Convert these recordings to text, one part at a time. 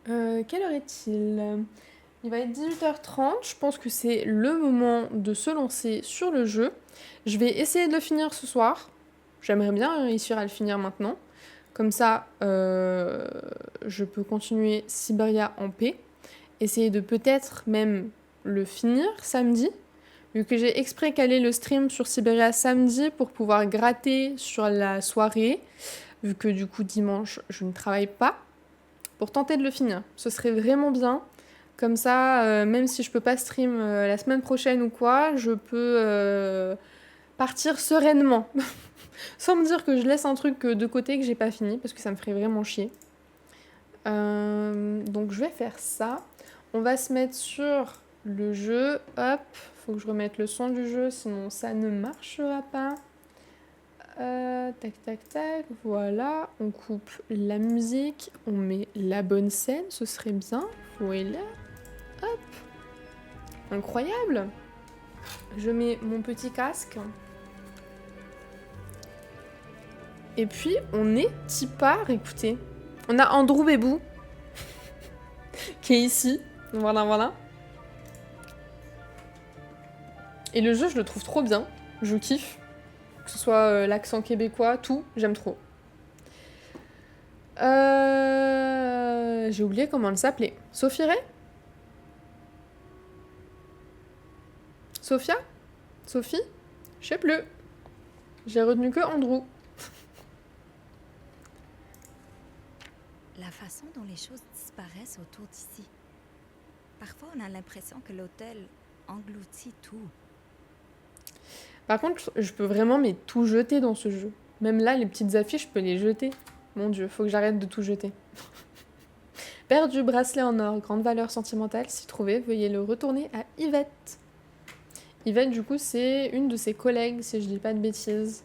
Quelle heure est-il? Il va être 18h30. Je pense que c'est le moment de se lancer sur le jeu. Je vais essayer de le finir ce soir. J'aimerais bien réussir à le finir maintenant. Comme ça, je peux continuer Siberia en paix. Essayer de peut-être même le finir samedi. Vu que j'ai exprès calé le stream sur Siberia samedi pour pouvoir gratter sur la soirée. Vu que du coup dimanche, je ne travaille pas. Pour tenter de le finir. Ce serait vraiment bien. Comme ça, même si je peux pas stream la semaine prochaine ou quoi, je peux partir sereinement. Sans me dire que je laisse un truc de côté que j'ai pas fini, parce que ça me ferait vraiment chier. Donc je vais faire ça. On va se mettre sur le jeu. Hop, faut que je remette le son du jeu, sinon ça ne marchera pas. Tac, tac, tac, voilà. On coupe la musique, on met la bonne scène, ce serait bien. Voilà. Hop. Incroyable. Je mets mon petit casque. Et puis, on est tipard, écoutez. On a Andrew Bebou, qui est ici. Voilà, voilà. Et le jeu, je le trouve trop bien. Je kiffe. Que ce soit l'accent québécois, tout, j'aime trop. J'ai oublié comment elle s'appelait. Sophie Ray? Sophia? Sophie? Je sais plus. J'ai retenu que Andrew. La façon dont les choses disparaissent autour d'ici. Parfois, on a l'impression que l'hôtel engloutit tout. Par contre, je peux vraiment mais tout jeter dans ce jeu. Même là, les petites affiches, je peux les jeter. Mon dieu, faut que j'arrête de tout jeter. Perdu bracelet en or, grande valeur sentimentale. Si trouvé, veuillez le retourner à Yvette. Yvette, du coup, c'est une de ses collègues, si je dis pas de bêtises.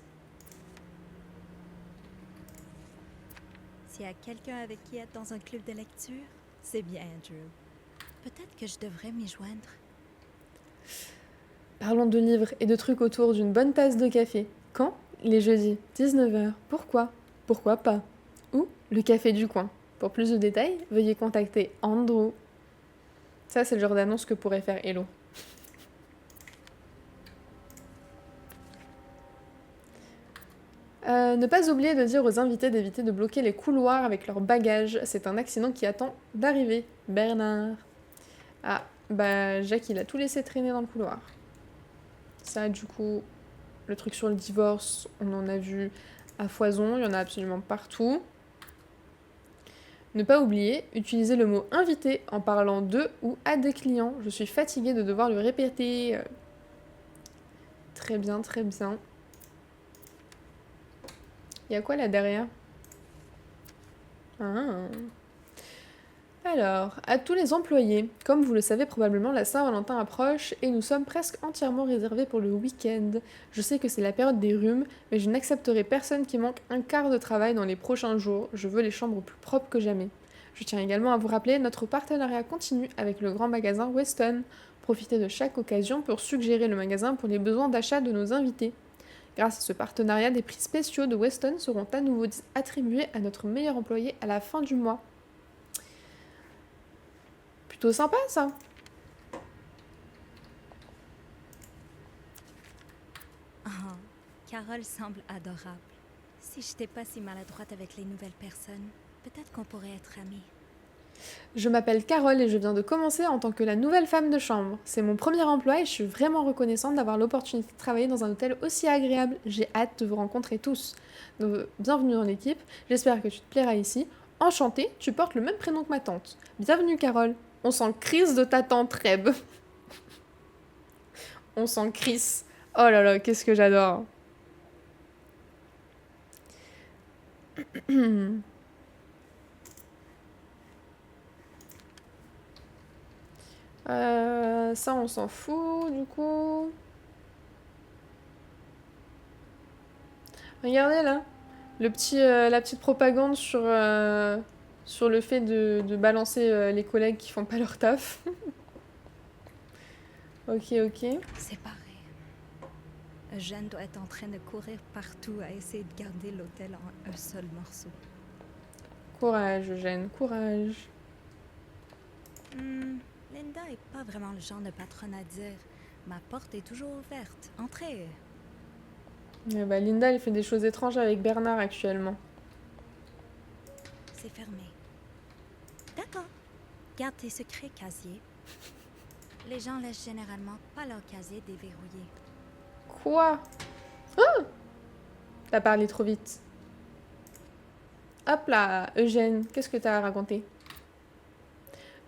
S'il y a quelqu'un avec qui être dans un club de lecture, c'est bien Andrew. Peut-être que je devrais m'y joindre. Parlons de livres et de trucs autour d'une bonne tasse de café. Quand? Les jeudis, 19h. Pourquoi? Pourquoi pas? Ou le café du coin. Pour plus de détails, veuillez contacter Andrew. Ça, c'est le genre d'annonce que pourrait faire Hello. Ne pas oublier de dire aux invités d'éviter de bloquer les couloirs avec leurs bagages. C'est un accident qui attend d'arriver. Bernard. Ah, bah Jacques, il a tout laissé traîner dans le couloir. Ça, du coup, le truc sur le divorce, on en a vu à foison, il y en a absolument partout. Ne pas oublier, utiliser le mot invité en parlant de ou à des clients. Je suis fatiguée de devoir le répéter. Très bien, très bien. Il y a quoi là derrière? Ah. Alors, à tous les employés, comme vous le savez probablement, la Saint-Valentin approche et nous sommes presque entièrement réservés pour le week-end. Je sais que c'est la période des rhumes, mais je n'accepterai personne qui manque un quart de travail dans les prochains jours. Je veux les chambres plus propres que jamais. Je tiens également à vous rappeler notre partenariat continu avec le grand magasin Weston. Profitez de chaque occasion pour suggérer le magasin pour les besoins d'achat de nos invités. Grâce à ce partenariat, des prix spéciaux de Weston seront à nouveau attribués à notre meilleur employé à la fin du mois. Plutôt sympa ça. Oh, Carole semble adorable. Si je n'étais pas si maladroite avec les nouvelles personnes, peut-être qu'on pourrait être amis. Je m'appelle Carole et je viens de commencer en tant que la nouvelle femme de chambre. C'est mon premier emploi et je suis vraiment reconnaissante d'avoir l'opportunité de travailler dans un hôtel aussi agréable. J'ai hâte de vous rencontrer tous. Donc, bienvenue dans l'équipe, j'espère que tu te plairas ici. Enchantée, tu portes le même prénom que ma tante. Bienvenue Carole. On s'en crise de ta tante Reb. On s'en crisse. Oh là là, qu'est-ce que j'adore. Ça, on s'en fout, du coup. Regardez, là. La petite propagande sur le fait de balancer les collègues qui font pas leur taf. Ok, ok. C'est pareil. Eugène doit être en train de courir partout à essayer de garder l'hôtel en un seul morceau. Courage, Eugène, courage. Linda est pas vraiment le genre de patronne à dire. Ma porte est toujours ouverte. Entrez. Eh bah, Linda, elle fait des choses étranges avec Bernard actuellement. C'est fermé. D'accord. Garde tes secrets, casier. Les gens laissent généralement pas leur casier déverrouillé. Quoi? Ah! T'as parlé trop vite. Hop là, Eugène, qu'est-ce que t'as à raconter?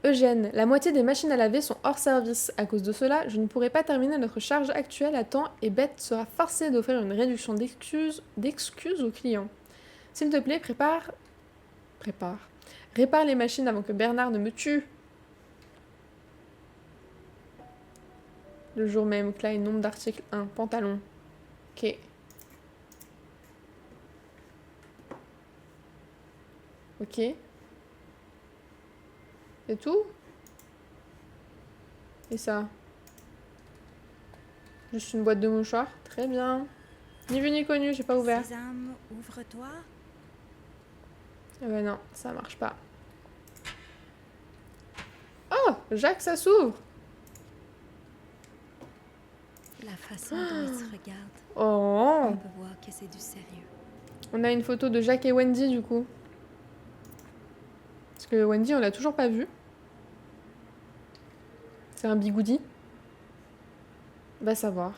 Eugène, la moitié des machines à laver sont hors service. À cause de cela, je ne pourrai pas terminer notre charge actuelle à temps et Beth sera forcée d'offrir une réduction d'excuses aux clients. S'il te plaît, prépare. Répare les machines avant que Bernard ne me tue. Le jour même, Klein, nombre d'articles 1, pantalon. Ok. Ok. C'est tout? Et ça? Juste une boîte de mouchoirs? Très bien. Ni vu ni connu, j'ai pas ouvert. Sésame, ouvre-toi. Ah bah non, ça marche pas. Oh, Jacques, ça s'ouvre. La façon dont il se regarde, Oh, on peut voir que c'est du sérieux. on a une photo de Jacques et Wendy du coup. Parce que Wendy, on l'a toujours pas vue. C'est un bigoudi. Va savoir.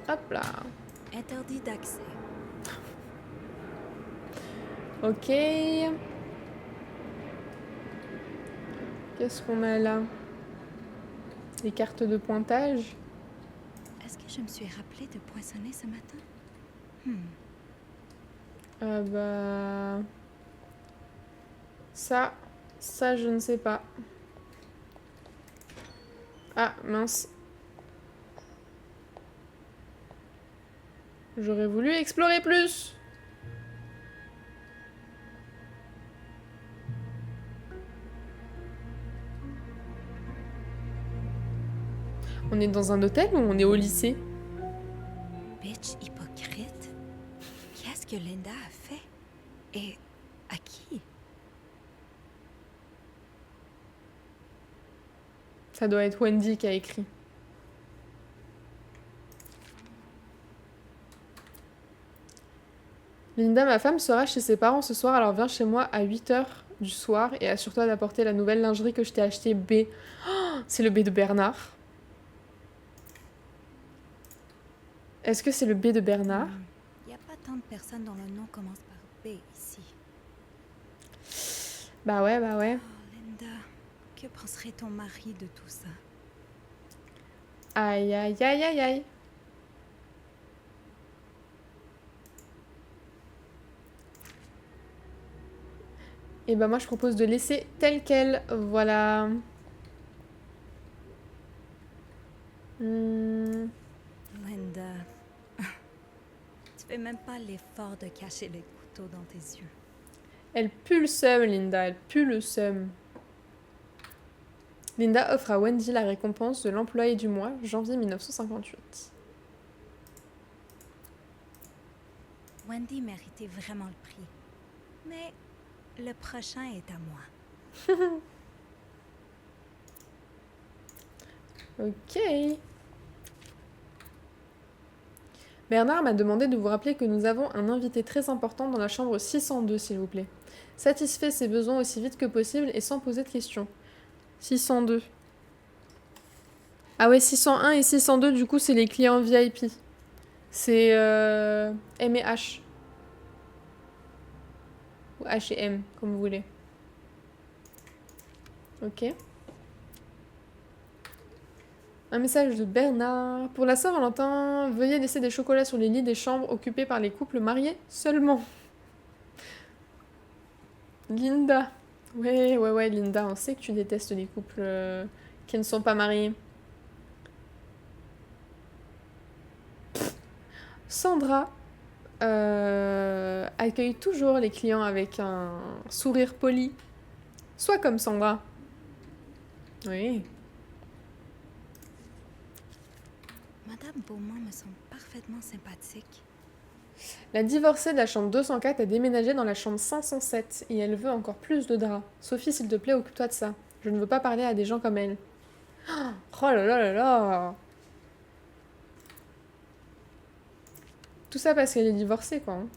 Hop là. Interdit d'accès. Ok. Qu'est-ce qu'on a là? Les cartes de pointage. Est-ce que je me suis rappelé de poinçonner ce matin? Ah bah... Ça, je ne sais pas. Ah, mince. J'aurais voulu explorer plus. On est dans un hôtel ou on est au lycée? Bitch hypocrite. Qu'est-ce que Linda a fait? Et à qui? Ça doit être Wendy qui a écrit. Linda, ma femme, sera chez ses parents ce soir, alors viens chez moi à 8h du soir et assure-toi d'apporter la nouvelle lingerie que je t'ai achetée B. Oh, c'est le B de Bernard. Est-ce que c'est le B de Bernard? Il n'y a pas tant de personnes dont le nom commence par B ici. Bah ouais, bah ouais. Oh, Linda, que penserait ton mari de tout ça? Aïe, aïe, aïe, aïe, aïe. Et bah moi je propose de laisser tel quel, voilà. Linda, tu fais même pas l'effort de cacher les couteaux dans tes yeux. Elle pue le seum, Linda, elle pue le seum. Linda offre à Wendy la récompense de l'employé du mois, janvier 1958. Wendy méritait vraiment le prix. Mais le prochain est à moi. Ok. Bernard m'a demandé de vous rappeler que nous avons un invité très important dans la chambre 602, s'il vous plaît. Satisfait ses besoins aussi vite que possible et sans poser de questions. 602. Ah ouais, 601 et 602, du coup, c'est les clients VIP. C'est M et H. Ou H et M, comme vous voulez. Ok. Un message de Bernard. Pour la Saint-Valentin, veuillez laisser des chocolats sur les lits des chambres occupées par les couples mariés seulement. Linda. Ouais, Linda, on sait que tu détestes les couples qui ne sont pas mariés. Sandra accueille toujours les clients avec un sourire poli. Sois comme Sandra. Oui. Madame Beaumont me semble parfaitement sympathique. La divorcée de la chambre 204 a déménagé dans la chambre 507 et elle veut encore plus de draps. Sophie, s'il te plaît, occupe-toi de ça. Je ne veux pas parler à des gens comme elle. Oh là là là là. Tout ça parce qu'elle est divorcée, quoi. Hein.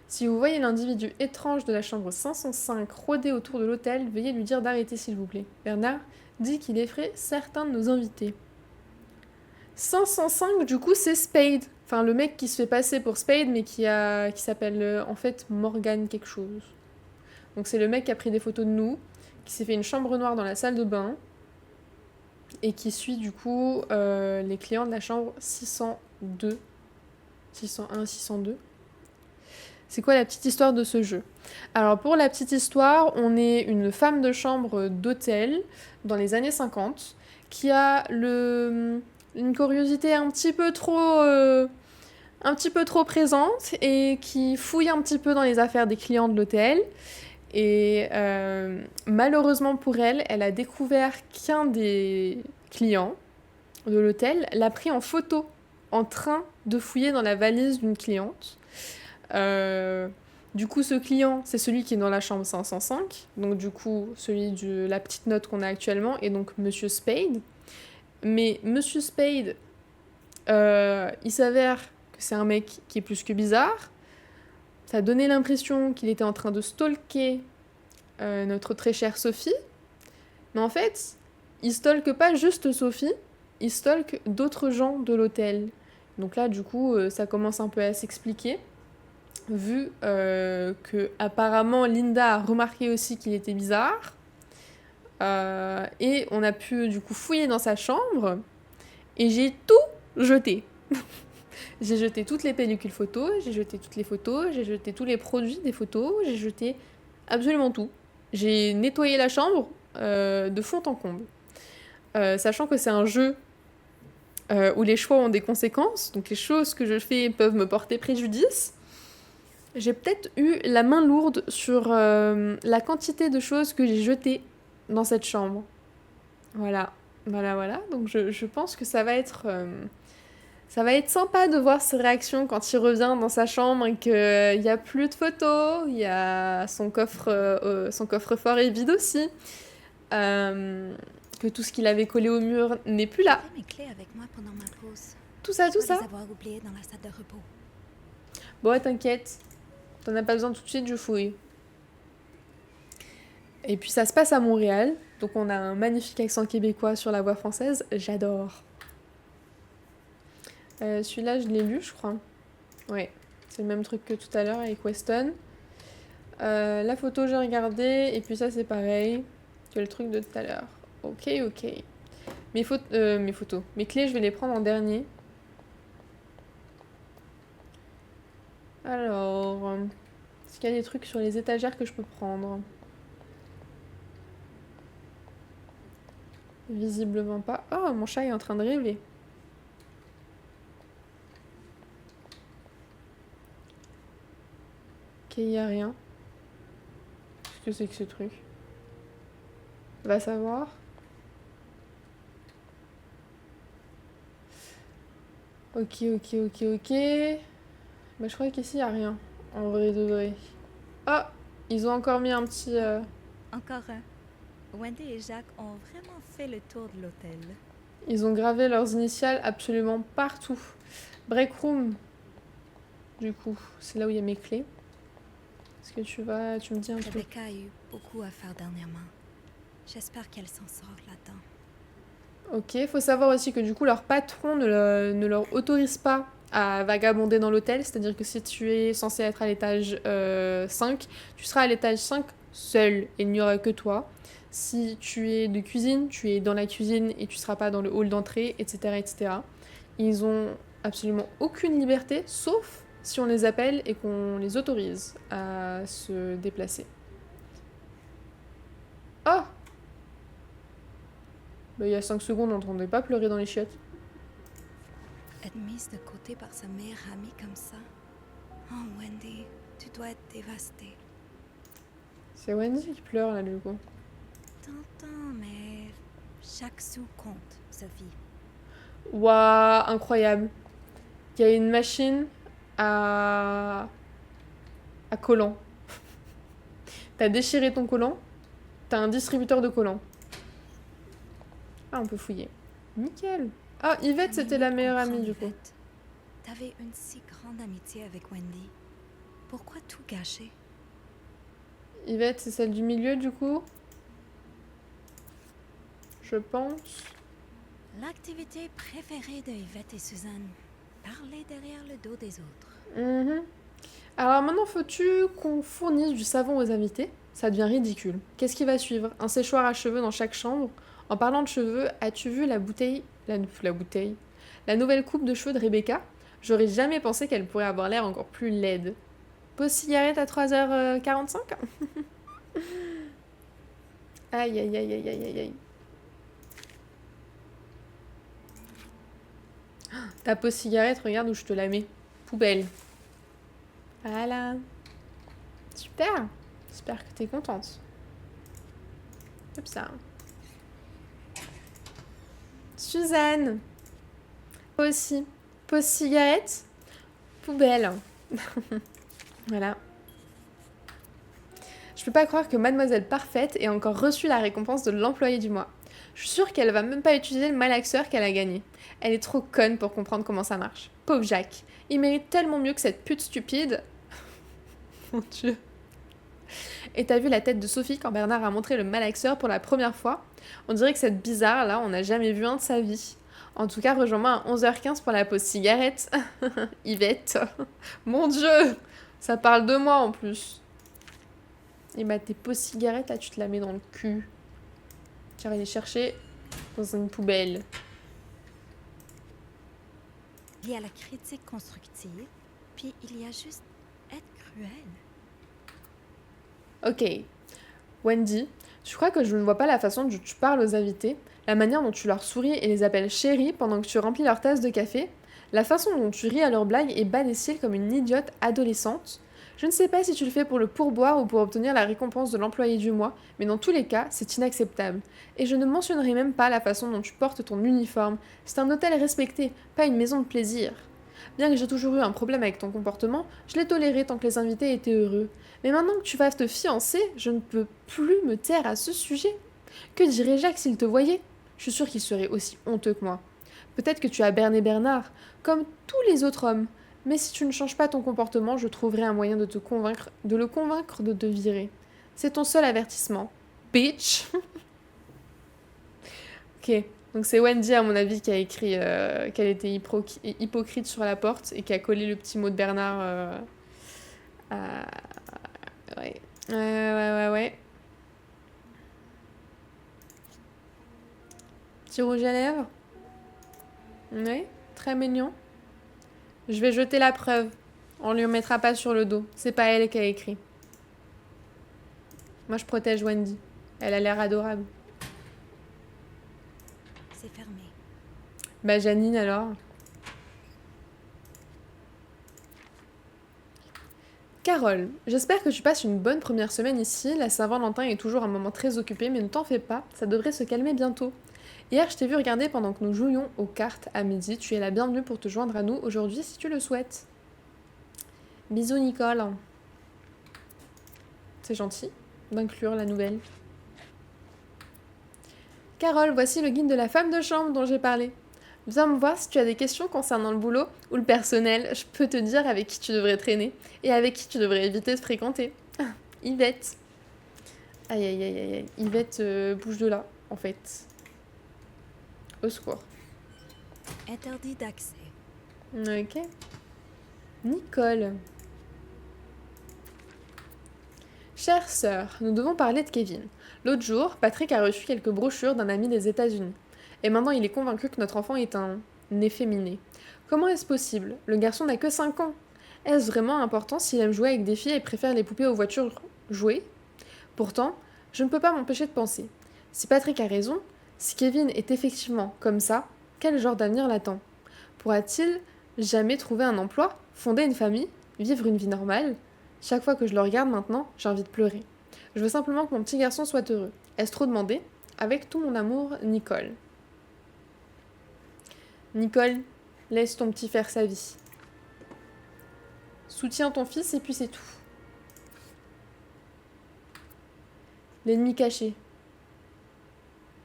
Si vous voyez l'individu étrange de la chambre 505 rôder autour de l'hôtel, veuillez lui dire d'arrêter, s'il vous plaît. Bernard dit qu'il effraie certains de nos invités. 505, du coup, c'est Spade. Enfin, le mec qui se fait passer pour Spade, mais qui s'appelle en fait Morgan quelque chose. Donc c'est le mec qui a pris des photos de nous, qui s'est fait une chambre noire dans la salle de bain, et qui suit du coup les clients de la chambre 602. 601, 602. C'est quoi la petite histoire de ce jeu? Alors pour la petite histoire, on est une femme de chambre d'hôtel dans les années 50 qui a une curiosité un petit peu trop présente et qui fouille un petit peu dans les affaires des clients de l'hôtel. Et malheureusement pour elle, elle a découvert qu'un des clients de l'hôtel l'a pris en photo en train de fouiller dans la valise d'une cliente. Du coup, ce client, c'est celui qui est dans la chambre 505. Donc du coup, celui de la petite note qu'on a actuellement, et donc Monsieur Spade. Mais Monsieur Spade, il s'avère que c'est un mec qui est plus que bizarre. Ça a donné l'impression qu'il était en train de stalker notre très chère Sophie. Mais en fait, il stalke pas juste Sophie, il stalke d'autres gens de l'hôtel. Donc là, du coup, ça commence un peu à s'expliquer. Vu que apparemment Linda a remarqué aussi qu'il était bizarre. Et on a pu du coup fouiller dans sa chambre. Et j'ai tout jeté. J'ai jeté toutes les pellicules photos, j'ai jeté toutes les photos, j'ai jeté tous les produits des photos, j'ai jeté absolument tout. J'ai nettoyé la chambre de fond en comble. Sachant que c'est un jeu où les choix ont des conséquences, donc les choses que je fais peuvent me porter préjudice. J'ai peut-être eu la main lourde sur la quantité de choses que j'ai jetées dans cette chambre. Voilà. Donc je pense que ça va être sympa de voir ses réactions quand il revient dans sa chambre et qu'il n'y a plus de photos, il y a son coffre-fort est vide aussi, que tout ce qu'il avait collé au mur n'est plus là. J'avais mes clés avec moi pendant ma pause. Tout ça. Je dois les avoir oubliées dans la salle de repos. Bon, t'inquiète, t'en as pas besoin tout de suite, je fouille. Et puis ça se passe à Montréal, donc on a un magnifique accent québécois sur la voix française, j'adore. Celui-là, je l'ai lu, je crois. Ouais, c'est le même truc que tout à l'heure avec Weston. La photo, j'ai regardé, et puis ça, c'est pareil que le truc de tout à l'heure. Ok. Mes photos. Mes clés, je vais les prendre en dernier. Alors, est-ce qu'il y a des trucs sur les étagères que je peux prendre? Visiblement pas. Oh, mon chat est en train de rêver. Ok, il n'y a rien. Qu'est-ce que c'est que ce truc? Va savoir. Ok. Bah, je crois qu'ici, il n'y a rien. En vrai de vrai. Oh, ils ont encore mis un petit... Encore un. Wendy et Jacques ont vraiment fait le tour de l'hôtel. Ils ont gravé leurs initiales absolument partout. Break room. Du coup, c'est là où il y a mes clés. Est-ce que tu me dis un peu? Rebecca a eu beaucoup à faire dernièrement. J'espère qu'elle s'en sort là-dedans. Ok, faut savoir aussi que du coup, leur patron ne leur autorise pas à vagabonder dans l'hôtel. C'est-à-dire que si tu es censé être à l'étage 5, tu seras à l'étage 5 seul et il n'y aura que toi. Si tu es de cuisine, tu es dans la cuisine et tu ne seras pas dans le hall d'entrée, etc. Ils ont absolument aucune liberté, sauf si on les appelle et qu'on les autorise à se déplacer. Oh! Bah, il y a 5 secondes, on n'entendait pas pleurer dans les chiottes. Être mise de côté par sa meilleure amie comme ça. Oh, Wendy, tu dois être dévastée. C'est Wendy qui pleure là, du coup. T'entends, mais chaque sou compte, Sophie. Waouh, incroyable. Il y a une machine à collants. T'as déchiré ton collant, t'as un distributeur de collants. Ah, on peut fouiller. Nickel. Ah, Yvette, c'était la meilleure amie du coup. T'avais une si grande amitié avec Wendy. Pourquoi tout gâcher? Yvette, c'est celle du milieu du coup. Je pense. L'activité préférée de Yvette et Suzanne. Parler derrière le dos des autres. Alors maintenant, faut-tu qu'on fournisse du savon aux invités? Ça devient ridicule. Qu'est-ce qui va suivre? Un séchoir à cheveux dans chaque chambre? En parlant de cheveux, as-tu vu la bouteille... La bouteille? La nouvelle coupe de cheveux de Rebecca? J'aurais jamais pensé qu'elle pourrait avoir l'air encore plus laide. Pause cigarette à 3h45? Aïe, aïe, aïe, aïe, aïe, aïe, aïe. Ta pause cigarette, regarde où je te la mets. Poubelle. Voilà. Super. J'espère que t'es contente. Hop ça. Suzanne. Toi aussi. Pause cigarette. Poubelle. Voilà. Je peux pas croire que Mademoiselle Parfaite ait encore reçu la récompense de l'employé du mois. Je suis sûre qu'elle va même pas utiliser le malaxeur qu'elle a gagné. Elle est trop conne pour comprendre comment ça marche. Pauvre Jacques. Il mérite tellement mieux que cette pute stupide. Mon Dieu. Et t'as vu la tête de Sophie quand Bernard a montré le malaxeur pour la première fois? On dirait que cette bizarre là, on n'a jamais vu un de sa vie. En tout cas, rejoins-moi à 11h15 pour la pause cigarette. Yvette. Mon Dieu. Ça parle de moi en plus. Et bah tes pauses cigarettes là, tu te la mets dans le cul. Tu vas les chercher dans une poubelle. Il y a la critique constructive, puis il y a juste être cruel. Ok. Wendy, je crois que je ne vois pas la façon dont tu parles aux invités, la manière dont tu leur souris et les appelles chérie pendant que tu remplis leur tasse de café, la façon dont tu ris à leurs blagues et bats les cils comme une idiote adolescente. Je ne sais pas si tu le fais pour le pourboire ou pour obtenir la récompense de l'employé du mois, mais dans tous les cas, c'est inacceptable. Et je ne mentionnerai même pas la façon dont tu portes ton uniforme. C'est un hôtel respecté, pas une maison de plaisir. Bien que j'ai toujours eu un problème avec ton comportement, je l'ai toléré tant que les invités étaient heureux. Mais maintenant que tu vas te fiancer, je ne peux plus me taire à ce sujet. Que dirait Jacques s'il te voyait? Je suis sûre qu'il serait aussi honteux que moi. Peut-être que tu as berné Bernard, comme tous les autres hommes. Mais si tu ne changes pas ton comportement, je trouverai un moyen de le convaincre de te virer. C'est ton seul avertissement. Bitch. Ok, donc c'est Wendy à mon avis qui a écrit qu'elle était hypocrite sur la porte et qui a collé le petit mot de Bernard à... Ouais. Ouais. Petit rouge à lèvres. Ouais, très mignon. Je vais jeter la preuve. On lui mettra pas sur le dos. C'est pas elle qui a écrit. Moi, je protège Wendy. Elle a l'air adorable. C'est fermé. Bah, Janine, alors. Carole, j'espère que tu passes une bonne première semaine ici. La Saint-Valentin est toujours un moment très occupé, mais ne t'en fais pas, ça devrait se calmer bientôt. Hier, je t'ai vu regarder pendant que nous jouions aux cartes à midi. Tu es la bienvenue pour te joindre à nous aujourd'hui si tu le souhaites. Bisous, Nicole. C'est gentil d'inclure la nouvelle. Carole, voici le guide de la femme de chambre dont j'ai parlé. Viens me voir si tu as des questions concernant le boulot ou le personnel. Je peux te dire avec qui tu devrais traîner et avec qui tu devrais éviter de fréquenter. Yvette. Aïe. Yvette, bouge de là, en fait. Au secours. Interdit d'accès. Ok. Nicole. Chère sœur, nous devons parler de Kevin. L'autre jour, Patrick a reçu quelques brochures d'un ami des États-Unis. Et maintenant, il est convaincu que notre enfant est un efféminé. Comment est-ce possible? Le garçon n'a que 5 ans. Est-ce vraiment important s'il aime jouer avec des filles et préfère les poupées aux voitures jouées? Pourtant, je ne peux pas m'empêcher de penser. Si Patrick a raison, si Kevin est effectivement comme ça, quel genre d'avenir l'attend? Pourra-t-il jamais trouver un emploi, fonder une famille, vivre une vie normale? Chaque fois que je le regarde maintenant, j'ai envie de pleurer. Je veux simplement que mon petit garçon soit heureux. Est-ce trop demandé? Avec tout mon amour, Nicole. Nicole, laisse ton petit faire sa vie. Soutiens ton fils et puis c'est tout. L'ennemi caché.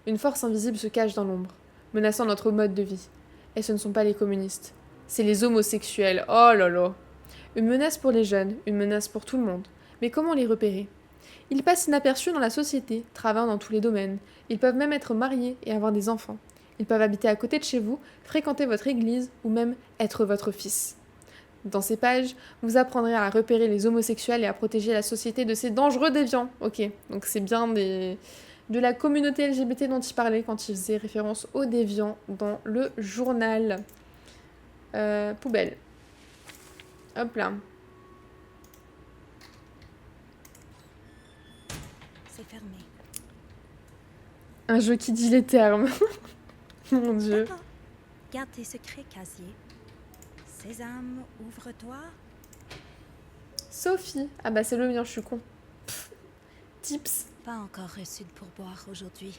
Une force invisible se cache dans l'ombre, menaçant notre mode de vie. Et ce ne sont pas les communistes. C'est les homosexuels. Oh là là. Une menace pour les jeunes, une menace pour tout le monde. Mais comment les repérer? Ils passent inaperçus dans la société, travaillant dans tous les domaines. Ils peuvent même être mariés et avoir des enfants. Ils peuvent habiter à côté de chez vous, fréquenter votre église ou même être votre fils. Dans ces pages, vous apprendrez à repérer les homosexuels et à protéger la société de ces dangereux déviants. Ok, donc c'est bien de la communauté LGBT dont il parlait quand il faisait référence aux déviants dans le journal. Poubelle. Hop là. C'est fermé. Un jeu qui dit les termes. Mon Dieu. D'accord. Garde tes secrets, casier. Sésame, ouvre-toi. Sophie. Ah bah c'est le mien, je suis con. Pff. Tips. Pas encore reçu de pourboire aujourd'hui.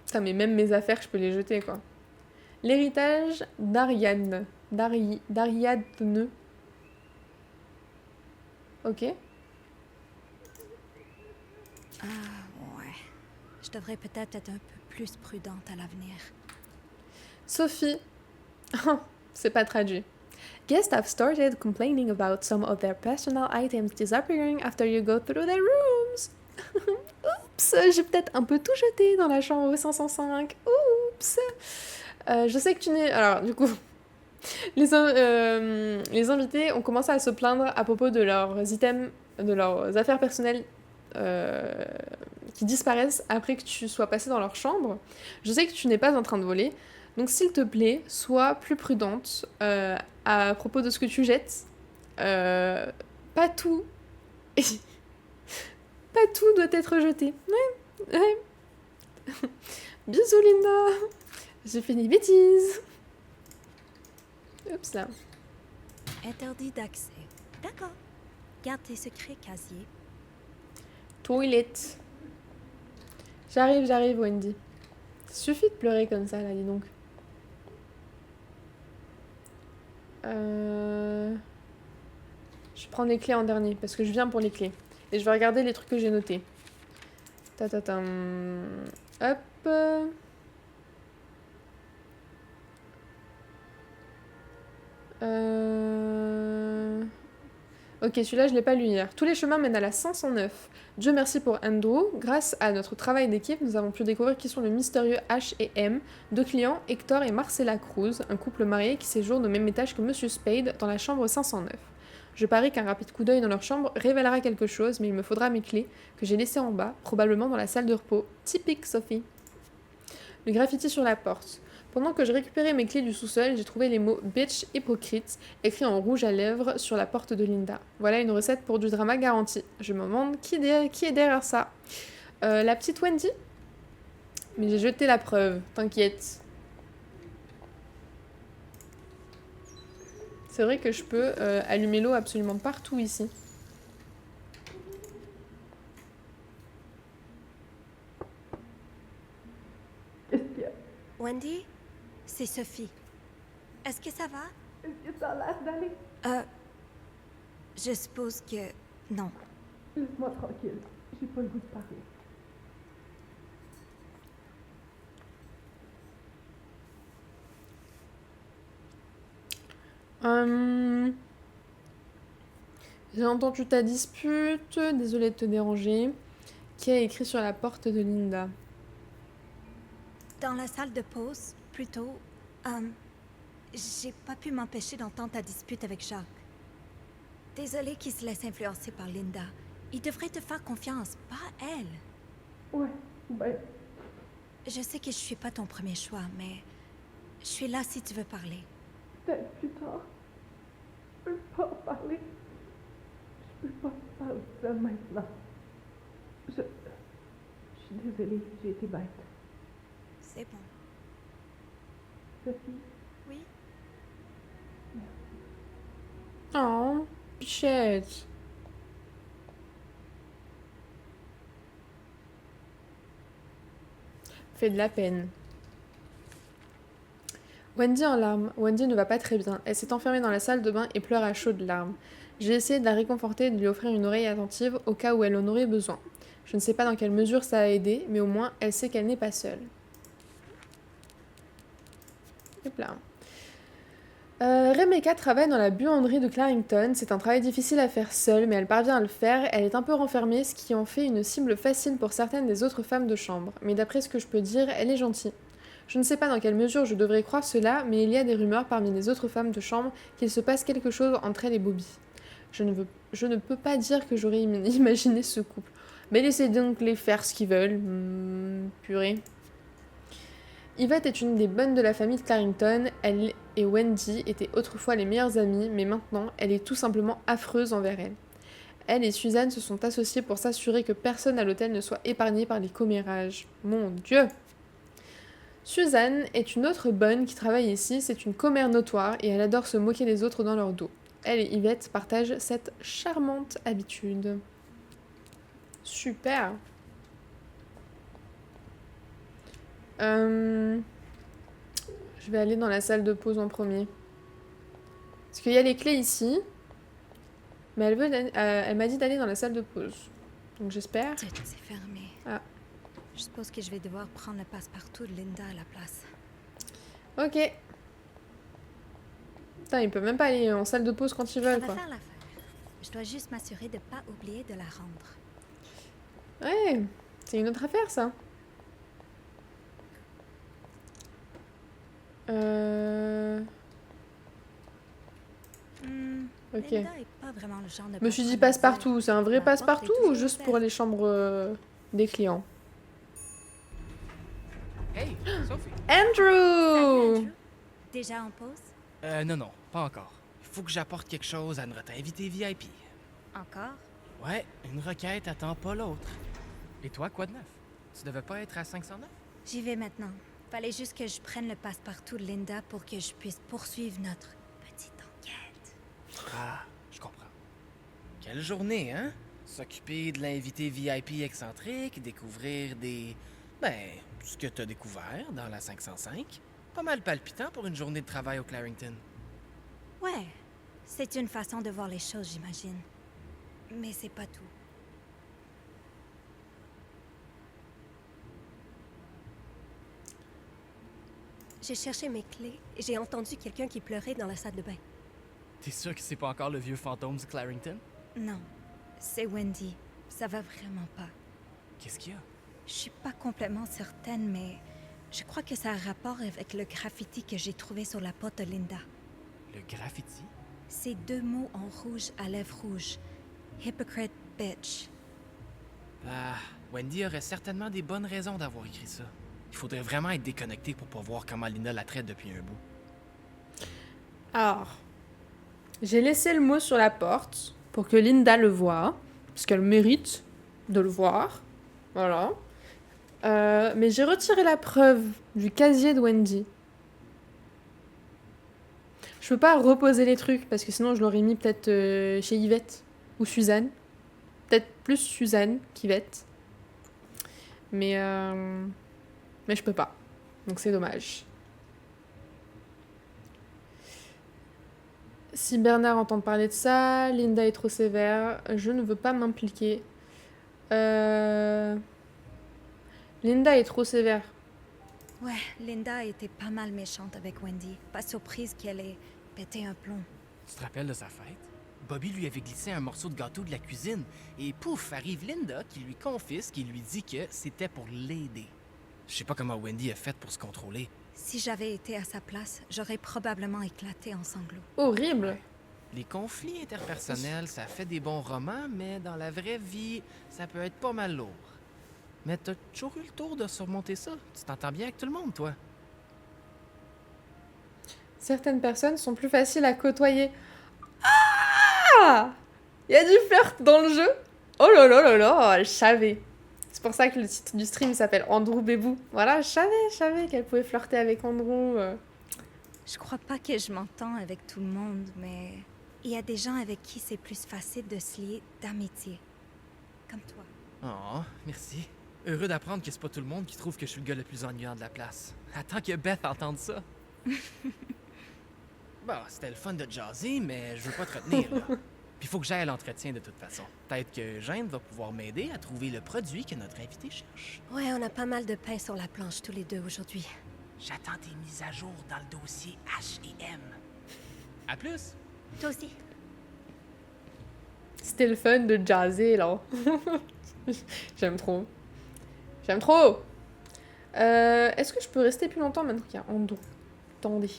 Putain, mais même mes affaires, je peux les jeter, quoi. L'héritage d'Ariadne. D'Ariadne. Ok. Ah, ouais. Je devrais peut-être être un peu plus prudente à l'avenir. Sophie. C'est pas traduit. Guests have started complaining about some of their personal items disappearing after you go through their rooms. Oups, j'ai peut-être un peu tout jeté dans la chambre 505. Oups. Je sais que tu n'es... Alors, du coup, les invités ont commencé à se plaindre à propos de leurs items, de leurs affaires personnelles qui disparaissent après que tu sois passé dans leur chambre. Je sais que tu n'es pas en train de voler, donc s'il te plaît, sois plus prudente à propos de ce que tu jettes. Pas tout. Pas tout doit être jeté. Ouais. Bisous Linda. J'ai fait des bêtises. Oups là. Interdit d'accès. D'accord. Garde tes secrets, casier. Toilette. J'arrive Wendy. Suffit de pleurer comme ça là, dis donc. Je prends les clés en dernier parce que je viens pour les clés. Et je vais regarder les trucs que j'ai notés. Hop. Ok, celui-là, je l'ai pas lu hier. Tous les chemins mènent à la 509. Dieu merci pour Andrew. Grâce à notre travail d'équipe, nous avons pu découvrir qui sont le mystérieux H et M, deux clients, Hector et Marcella Cruz, un couple marié qui séjourne au même étage que Monsieur Spade, dans la chambre 509. Je parie qu'un rapide coup d'œil dans leur chambre révélera quelque chose, mais il me faudra mes clés, que j'ai laissées en bas, probablement dans la salle de repos. Typique Sophie. Le graffiti sur la porte. Pendant que je récupérais mes clés du sous-sol, j'ai trouvé les mots « bitch hypocrite » écrits en rouge à lèvres sur la porte de Linda. Voilà une recette pour du drama garanti. Je me demande qui est derrière ça. La petite Wendy? Mais j'ai jeté la preuve, t'inquiète. C'est vrai que je peux allumer l'eau absolument partout ici. Wendy, c'est Sophie. Est-ce que ça va? Est-ce que ça a l'air d'aller? Je suppose que... non. Laisse-moi tranquille. J'ai pas le goût de parler. J'ai entendu ta dispute, désolée de te déranger. Qui a écrit sur la porte de Linda? Dans la salle de pause, plutôt, j'ai pas pu m'empêcher d'entendre ta dispute avec Jacques. Désolée qu'il se laisse influencer par Linda. Il devrait te faire confiance, pas elle. Ouais. Je sais que je suis pas ton premier choix, mais je suis là si tu veux parler. Peut-être plus tard. Je peux pas en parler. Je peux pas parler de ça maintenant. Je suis désolée, j'ai été bête. C'est bon. Sophie? Oui? Oh, pichette. Fait de la peine. Wendy en larmes. Wendy ne va pas très bien. Elle s'est enfermée dans la salle de bain et pleure à chaudes larmes. J'ai essayé de la réconforter et de lui offrir une oreille attentive au cas où elle en aurait besoin. Je ne sais pas dans quelle mesure ça a aidé, mais au moins elle sait qu'elle n'est pas seule. Hop là. Rebecca travaille dans la buanderie de Clarington. C'est un travail difficile à faire seule, mais elle parvient à le faire. Elle est un peu renfermée, ce qui en fait une cible facile pour certaines des autres femmes de chambre. Mais d'après ce que je peux dire, elle est gentille. Je ne sais pas dans quelle mesure je devrais croire cela, mais il y a des rumeurs parmi les autres femmes de chambre qu'il se passe quelque chose entre elle et Bobby. Je ne peux pas dire que j'aurais imaginé ce couple. Mais laissez donc les faire ce qu'ils veulent. Purée. Yvette est une des bonnes de la famille de Clarington. Elle et Wendy étaient autrefois les meilleures amies, mais maintenant, elle est tout simplement affreuse envers elle. Elle et Suzanne se sont associées pour s'assurer que personne à l'hôtel ne soit épargné par les commérages. Mon Dieu! Suzanne est une autre bonne qui travaille ici, c'est une commère notoire et elle adore se moquer des autres dans leur dos. Elle et Yvette partagent cette charmante habitude. Super! Je vais aller dans la salle de pause en premier. Parce qu'il y a les clés ici. Mais elle m'a dit d'aller dans la salle de pause. Donc j'espère. Tout est fermé. Ah. Je suppose que je vais devoir prendre le passe-partout de Linda à la place. Ok. Putain, ils peuvent même pas aller en salle de pause quand ils veulent, Ça va quoi. faire l'affaire. Je dois juste m'assurer de pas oublier de la rendre. Ouais, c'est une autre affaire, ça. Ok. Linda est pas vraiment le genre de Je me suis dit personne à passe-partout. C'est un vrai La porte est passe-partout ou toujours juste pour ouverte. les chambres des clients? Hey, Sophie! Salut, Andrew! Andrew. Déjà en pause? Non, pas encore. Il faut que j'apporte quelque chose à notre invité VIP. Encore? Ouais, une requête attend pas l'autre. Et toi, quoi de neuf? Tu devais pas être à 509? J'y vais maintenant. Fallait juste que je prenne le passe-partout de Linda pour que je puisse poursuivre notre petite enquête. Ah, je comprends. Quelle journée, hein? S'occuper de l'invité VIP excentrique, découvrir des... Ben, ce que t'as découvert dans la 505. Pas mal palpitant pour une journée de travail au Clarington. Ouais, c'est une façon de voir les choses, j'imagine. Mais c'est pas tout. J'ai cherché mes clés et j'ai entendu quelqu'un qui pleurait dans la salle de bain. T'es sûr que c'est pas encore le vieux fantôme du Clarington? Non, c'est Wendy. Ça va vraiment pas. Qu'est-ce qu'il y a? Je suis pas complètement certaine, mais je crois que ça a rapport avec le graffiti que j'ai trouvé sur la porte de Linda. Le graffiti? Ces deux mots en rouge à lèvres rouges. Hypocrite bitch. Ah, Wendy aurait certainement des bonnes raisons d'avoir écrit ça. Il faudrait vraiment être déconnecté pour pas voir comment Linda la traite depuis un bout. Alors, j'ai laissé le mot sur la porte pour que Linda le voie, parce qu'elle mérite de le voir. Voilà. Mais j'ai retiré la preuve du casier de Wendy. Je peux pas reposer les trucs, parce que sinon je l'aurais mis peut-être chez Yvette ou Suzanne. Peut-être plus Suzanne qu'Yvette. Mais je peux pas. Donc c'est dommage. Si Bernard entend parler de ça, Linda est trop sévère, je ne veux pas m'impliquer. Linda est trop sévère. Ouais, Linda a été pas mal méchante avec Wendy. Pas surprise qu'elle ait pété un plomb. Tu te rappelles de sa fête? Bobby lui avait glissé un morceau de gâteau de la cuisine, et pouf, arrive Linda qui lui confisque et lui dit que c'était pour l'aider. Je sais pas comment Wendy a fait pour se contrôler. Si j'avais été à sa place, j'aurais probablement éclaté en sanglots. Horrible. Les conflits interpersonnels, ça fait des bons romans, mais dans la vraie vie, ça peut être pas mal lourd. Mais t'as toujours eu le tour de surmonter ça. Tu t'entends bien avec tout le monde, toi. Certaines personnes sont plus faciles à côtoyer. Ah! Il y a du flirt dans le jeu. Oh là là là là, je savais. C'est pour ça que le titre du stream s'appelle Andrew Bébou. Voilà, je savais qu'elle pouvait flirter avec Andrew. Je crois pas que je m'entends avec tout le monde, mais il y a des gens avec qui c'est plus facile de se lier d'amitié. Comme toi. Oh, merci. Heureux d'apprendre que c'est pas tout le monde qui trouve que je suis le gars le plus ennuyant de la place. Attends que Beth entende ça. Bon, c'était le fun de jaser, mais je veux pas te retenir, là. Puis faut que j'aille à l'entretien de toute façon. Peut-être que Eugène va pouvoir m'aider à trouver le produit que notre invité cherche. Ouais, on a pas mal de pain sur la planche tous les deux aujourd'hui. J'attends tes mises à jour dans le dossier H&M. À plus! Toi aussi. C'était le fun de jazzer, là. J'aime trop. J'aime trop! Est-ce que je peux rester plus longtemps maintenant qu'il y a Ando? Attendez.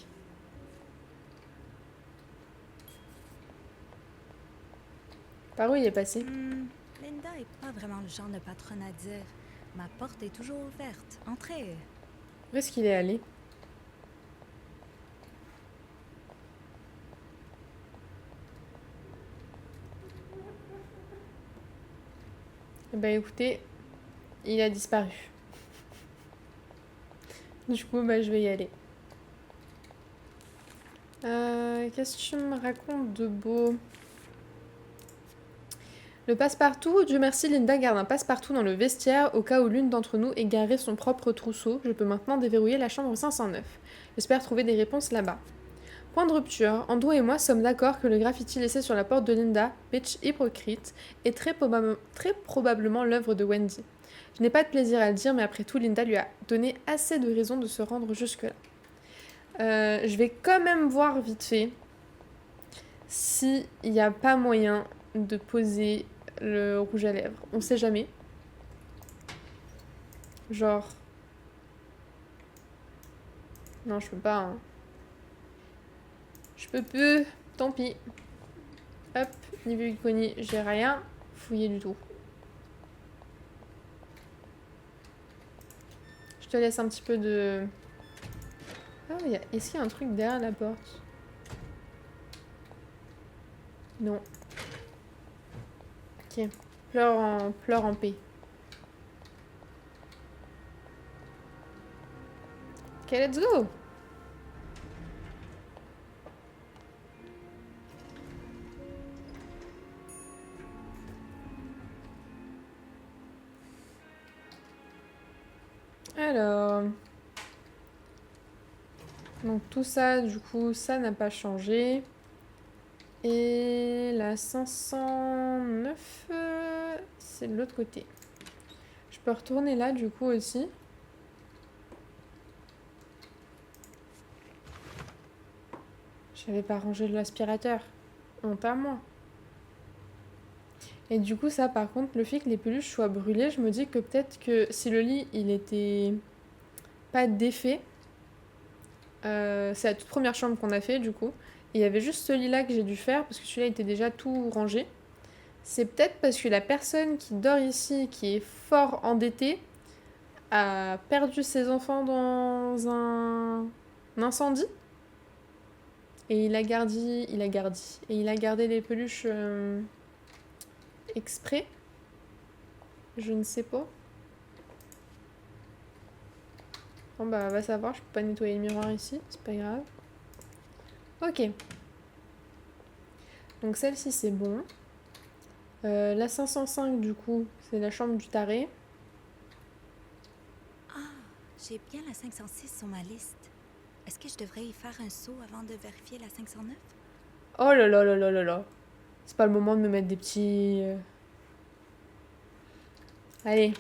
Par où il est passé? Linda est pas vraiment le genre de patronne à dire. Ma porte est toujours ouverte. Entrez. Où est-ce qu'il est allé? Eh ben écoutez, il a disparu. Du coup, bah, je vais y aller. Qu'est-ce que tu me racontes de beau? Le passe-partout, Dieu merci, Linda garde un passe-partout dans le vestiaire au cas où l'une d'entre nous égarerait son propre trousseau. Je peux maintenant déverrouiller la chambre 509. J'espère trouver des réponses là-bas. Point de rupture, Ando et moi sommes d'accord que le graffiti laissé sur la porte de Linda, bitch hypocrite, est très probablement l'œuvre de Wendy. Je n'ai pas de plaisir à le dire, mais après tout, Linda lui a donné assez de raisons de se rendre jusque-là. Je vais quand même voir vite fait s'il n'y a pas moyen de poser le rouge à lèvres. On sait jamais. Genre... Non, je peux pas, hein. Je peux plus. Tant pis. Hop, niveau iconie, j'ai rien fouillé du tout. Je te laisse un petit peu de... Ah, est-ce qu'il y a un truc derrière la porte? Non. Ok. Pleure en paix. Ok, let's go! Alors... Donc tout ça, du coup, ça n'a pas changé. Et la 509, c'est de l'autre côté. Je peux retourner là, du coup, aussi. J'avais pas rangé l'aspirateur. Honte à moi. Et du coup, ça, par contre, le fait que les peluches soient brûlées, je me dis que peut-être que si le lit, il était pas défait, c'est la toute première chambre qu'on a fait, du coup. Et il y avait juste ce lit-là que j'ai dû faire, parce que celui-là était déjà tout rangé. C'est peut-être parce que la personne qui dort ici, qui est fort endettée, a perdu ses enfants dans un incendie. Et il a gardé les peluches exprès. Je ne sais pas. Bon bah va savoir, je peux pas nettoyer le miroir ici, c'est pas grave. Ok. Donc celle-ci c'est bon. La 505 du coup, c'est la chambre du taré. Ah, j'ai bien la 506 sur ma liste. Est-ce que je devrais y faire un saut avant de vérifier la 509? Oh là là là là là là. C'est pas le moment de me mettre des petits... Allez.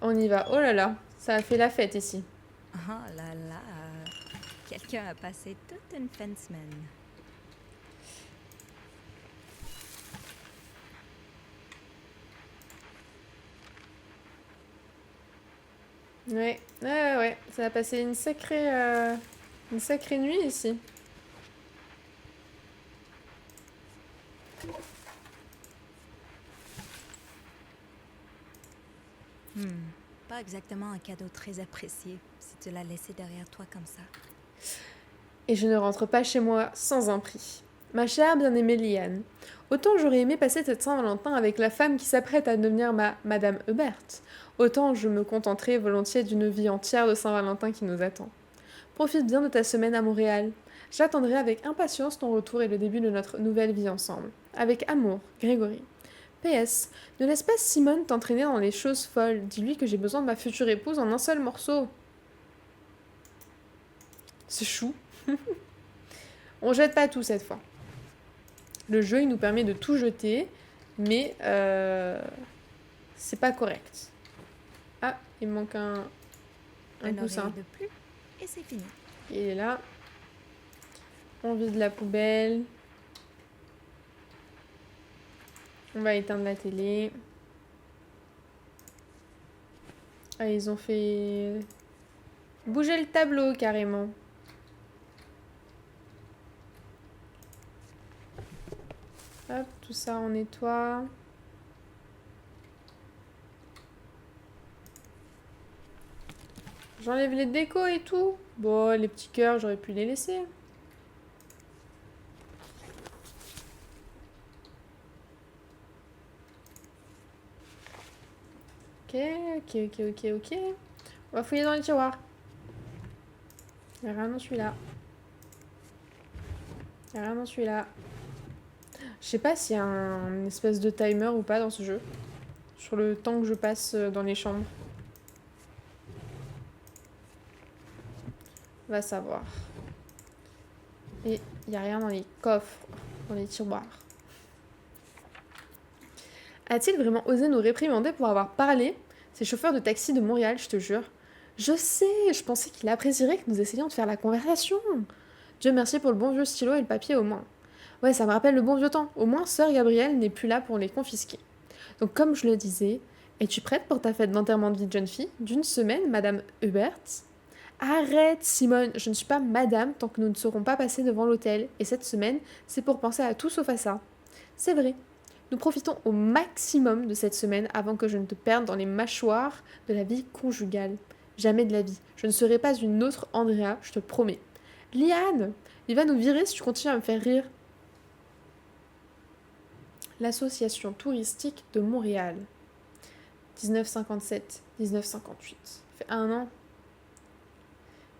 On y va. Oh là là, ça a fait la fête ici. Oh là là, quelqu'un a passé toute une fin de semaine. Ouais. Ça a passé une sacrée nuit ici. Pas exactement un cadeau très apprécié, si tu l'as laissé derrière toi comme ça. Et je ne rentre pas chez moi sans un prix. Ma chère bien-aimée Liane, autant j'aurais aimé passer cette Saint-Valentin avec la femme qui s'apprête à devenir ma Madame Hubert, autant je me contenterai volontiers d'une vie entière de Saint-Valentin qui nous attend. Profite bien de ta semaine à Montréal. J'attendrai avec impatience ton retour et le début de notre nouvelle vie ensemble. Avec amour, Grégory. PS, ne laisse pas Simone t'entraîner dans les choses folles. Dis-lui que j'ai besoin de ma future épouse en un seul morceau. C'est chou. On jette pas tout cette fois. Le jeu, il nous permet de tout jeter, mais c'est pas correct. Ah, il me manque un coussin. oreille de plus, et c'est fini. Il est là. On vide la poubelle. On va éteindre la télé. Ah, ils ont fait bouger le tableau carrément. Hop, tout ça on nettoie. J'enlève les décos et tout. Bon, les petits cœurs, j'aurais pu les laisser. Ok. On va fouiller dans les tiroirs. Y'a rien dans celui-là. Y'a rien dans celui-là. Je sais pas s'il y a un espèce de timer ou pas dans ce jeu. Sur le temps que je passe dans les chambres. On va savoir. Et il n'y a rien dans les coffres, dans les tiroirs. A-t-il vraiment osé nous réprimander pour avoir parlé? Ces chauffeurs de taxi de Montréal, je te jure. Je sais, je pensais qu'il apprécierait que nous essayions de faire la conversation. Dieu merci pour le bon vieux stylo et le papier au moins. Ouais, ça me rappelle le bon vieux temps. Au moins, sœur Gabrielle n'est plus là pour les confisquer. Donc, comme je le disais, es-tu prête pour ta fête d'enterrement de vie de jeune fille d'une semaine, Madame Hubert? Arrête, Simone, je ne suis pas madame tant que nous ne serons pas passés devant l'hôtel. Et cette semaine, c'est pour penser à tout sauf à ça. C'est vrai. Nous profitons au maximum de cette semaine avant que je ne te perde dans les mâchoires de la vie conjugale. Jamais de la vie. Je ne serai pas une autre Andrea, je te promets. Liane, il va nous virer si tu continues à me faire rire. L'association touristique de Montréal. 1957-1958. Ça fait 1 an.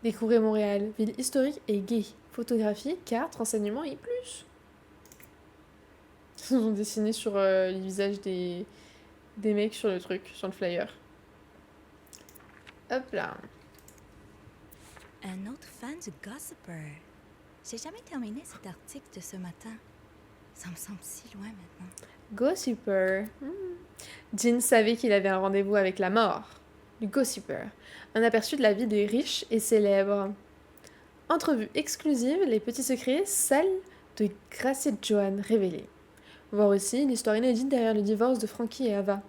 Découvrez Montréal, ville historique et gay. Photographie, cartes, renseignements et plus. Ils ont dessiné sur les visages des mecs sur le truc, sur le flyer. Hop là. Un autre fan du Gossiper. J'ai jamais terminé cet article de ce matin. Ça me semble si loin maintenant. Gossiper. Jean savait qu'il avait un rendez-vous avec la mort. Du Gossiper. Un aperçu de la vie des riches et célèbres. Entrevue exclusive, les petits secrets, celle de Gracie Joan révélés. Voir aussi l'histoire inédite derrière le divorce de Frankie et Ava.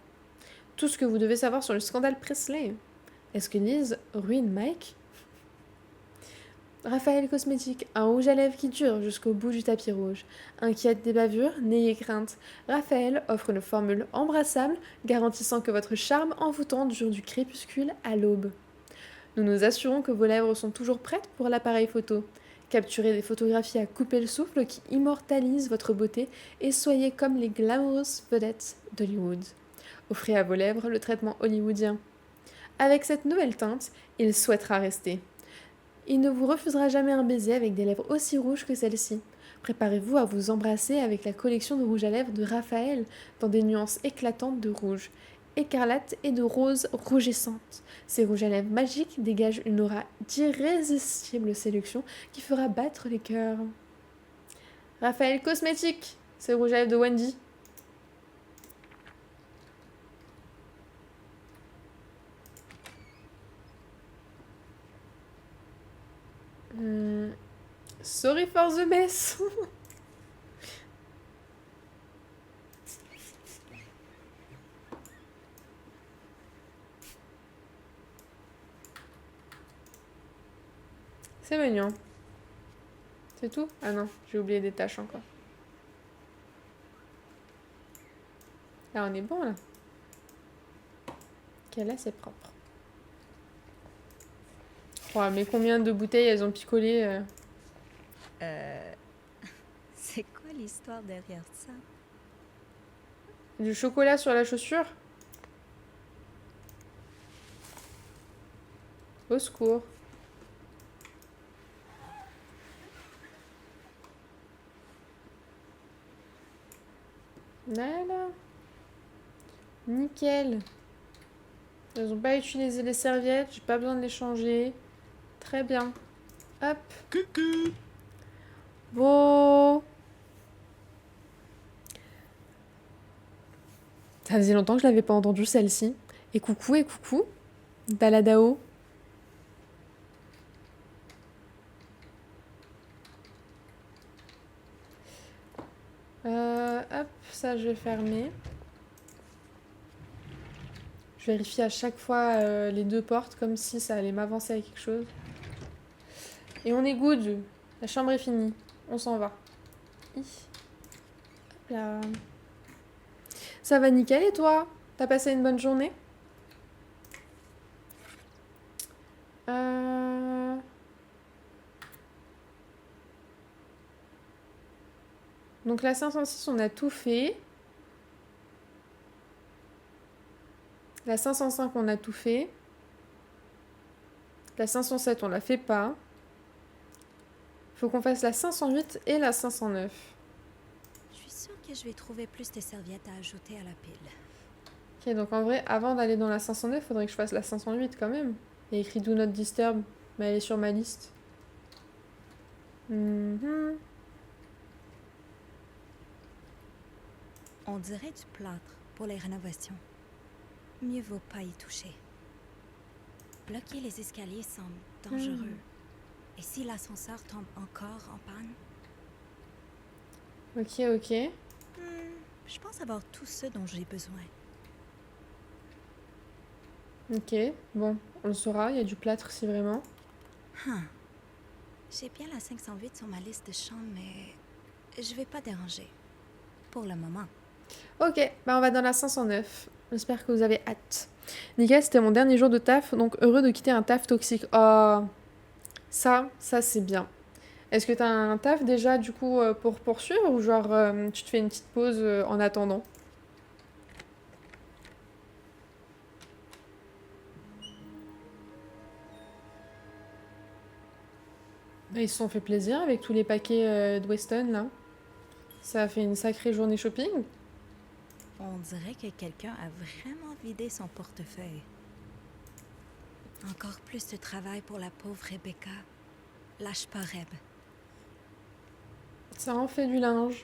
Tout ce que vous devez savoir sur le scandale Presley. Est-ce que Liz ruine Mike? Raphaël Cosmétique, un rouge à lèvres qui dure jusqu'au bout du tapis rouge. Inquiète des bavures, n'ayez crainte. Raphaël offre une formule embrassable garantissant que votre charme envoûtant dure du crépuscule à l'aube. Nous nous assurons que vos lèvres sont toujours prêtes pour l'appareil photo. Capturez des photographies à couper le souffle qui immortalisent votre beauté et soyez comme les glamoureuses vedettes d'Hollywood. Offrez à vos lèvres le traitement hollywoodien. Avec cette nouvelle teinte, il souhaitera rester. Il ne vous refusera jamais un baiser avec des lèvres aussi rouges que celle-ci. Préparez-vous à vous embrasser avec la collection de rouge à lèvres de Raphaël dans des nuances éclatantes de rouge, écarlate et de rose rougescente. Ces rouges à lèvres magiques dégagent une aura d'irrésistible séduction qui fera battre les cœurs. Raphaël Cosmétique, c'est le rouge à lèvres de Wendy. Sorry for the mess. C'est mignon. C'est tout? Ah non, j'ai oublié des tâches encore. Là, on est bon, là. Ok, là, c'est propre. Oh, mais combien de bouteilles elles ont picolé C'est quoi l'histoire derrière ça? Du chocolat sur la chaussure? Au secours. Voilà. Nickel. Elles ont pas utilisé les serviettes, j'ai pas besoin de les changer. Très bien. Hop. Coucou! Bon. Ça faisait longtemps que je l'avais pas entendue celle-ci. Et coucou et coucou. Daladao. Hop, ça je vais fermer. Je vérifie à chaque fois les deux portes comme si ça allait m'avancer à quelque chose. Et on est good. La chambre est finie. On s'en va. Hop là. Ça va nickel et toi? T'as passé une bonne journée? Donc la 506, on a tout fait. La 505, on a tout fait. La 507, on la fait pas. Faut qu'on fasse la 508 et la 509. Je suis sûre que je vais trouver plus de serviettes à ajouter à la pile. Ok, donc en vrai, avant d'aller dans la 509, faudrait que je fasse la 508 quand même. Il y a écrit Do Not Disturb, mais elle est sur ma liste. Mhm. On dirait du plâtre pour les rénovations. Mieux vaut pas y toucher. Bloquer les escaliers semble dangereux. Et si l'ascenseur tombe encore en panne? Ok. Je pense avoir tout ce dont j'ai besoin. Ok, bon, on le saura, il y a du plâtre si vraiment. J'ai bien la 508 sur ma liste de chambres, mais je vais pas déranger. Pour le moment. Ok, bah on va dans la 509. J'espère que vous avez hâte. Nickel, c'était mon dernier jour de taf, donc heureux de quitter un taf toxique. Oh, ça c'est bien. Est-ce que t'as un taf déjà du coup pour poursuivre ou genre tu te fais une petite pause en attendant? Ils se sont fait plaisir avec tous les paquets de Weston là. Ça a fait une sacrée journée shopping. On dirait que quelqu'un a vraiment vidé son portefeuille. Encore plus de travail pour la pauvre Rebecca. Lâche pas, Reb. Ça en fait du linge.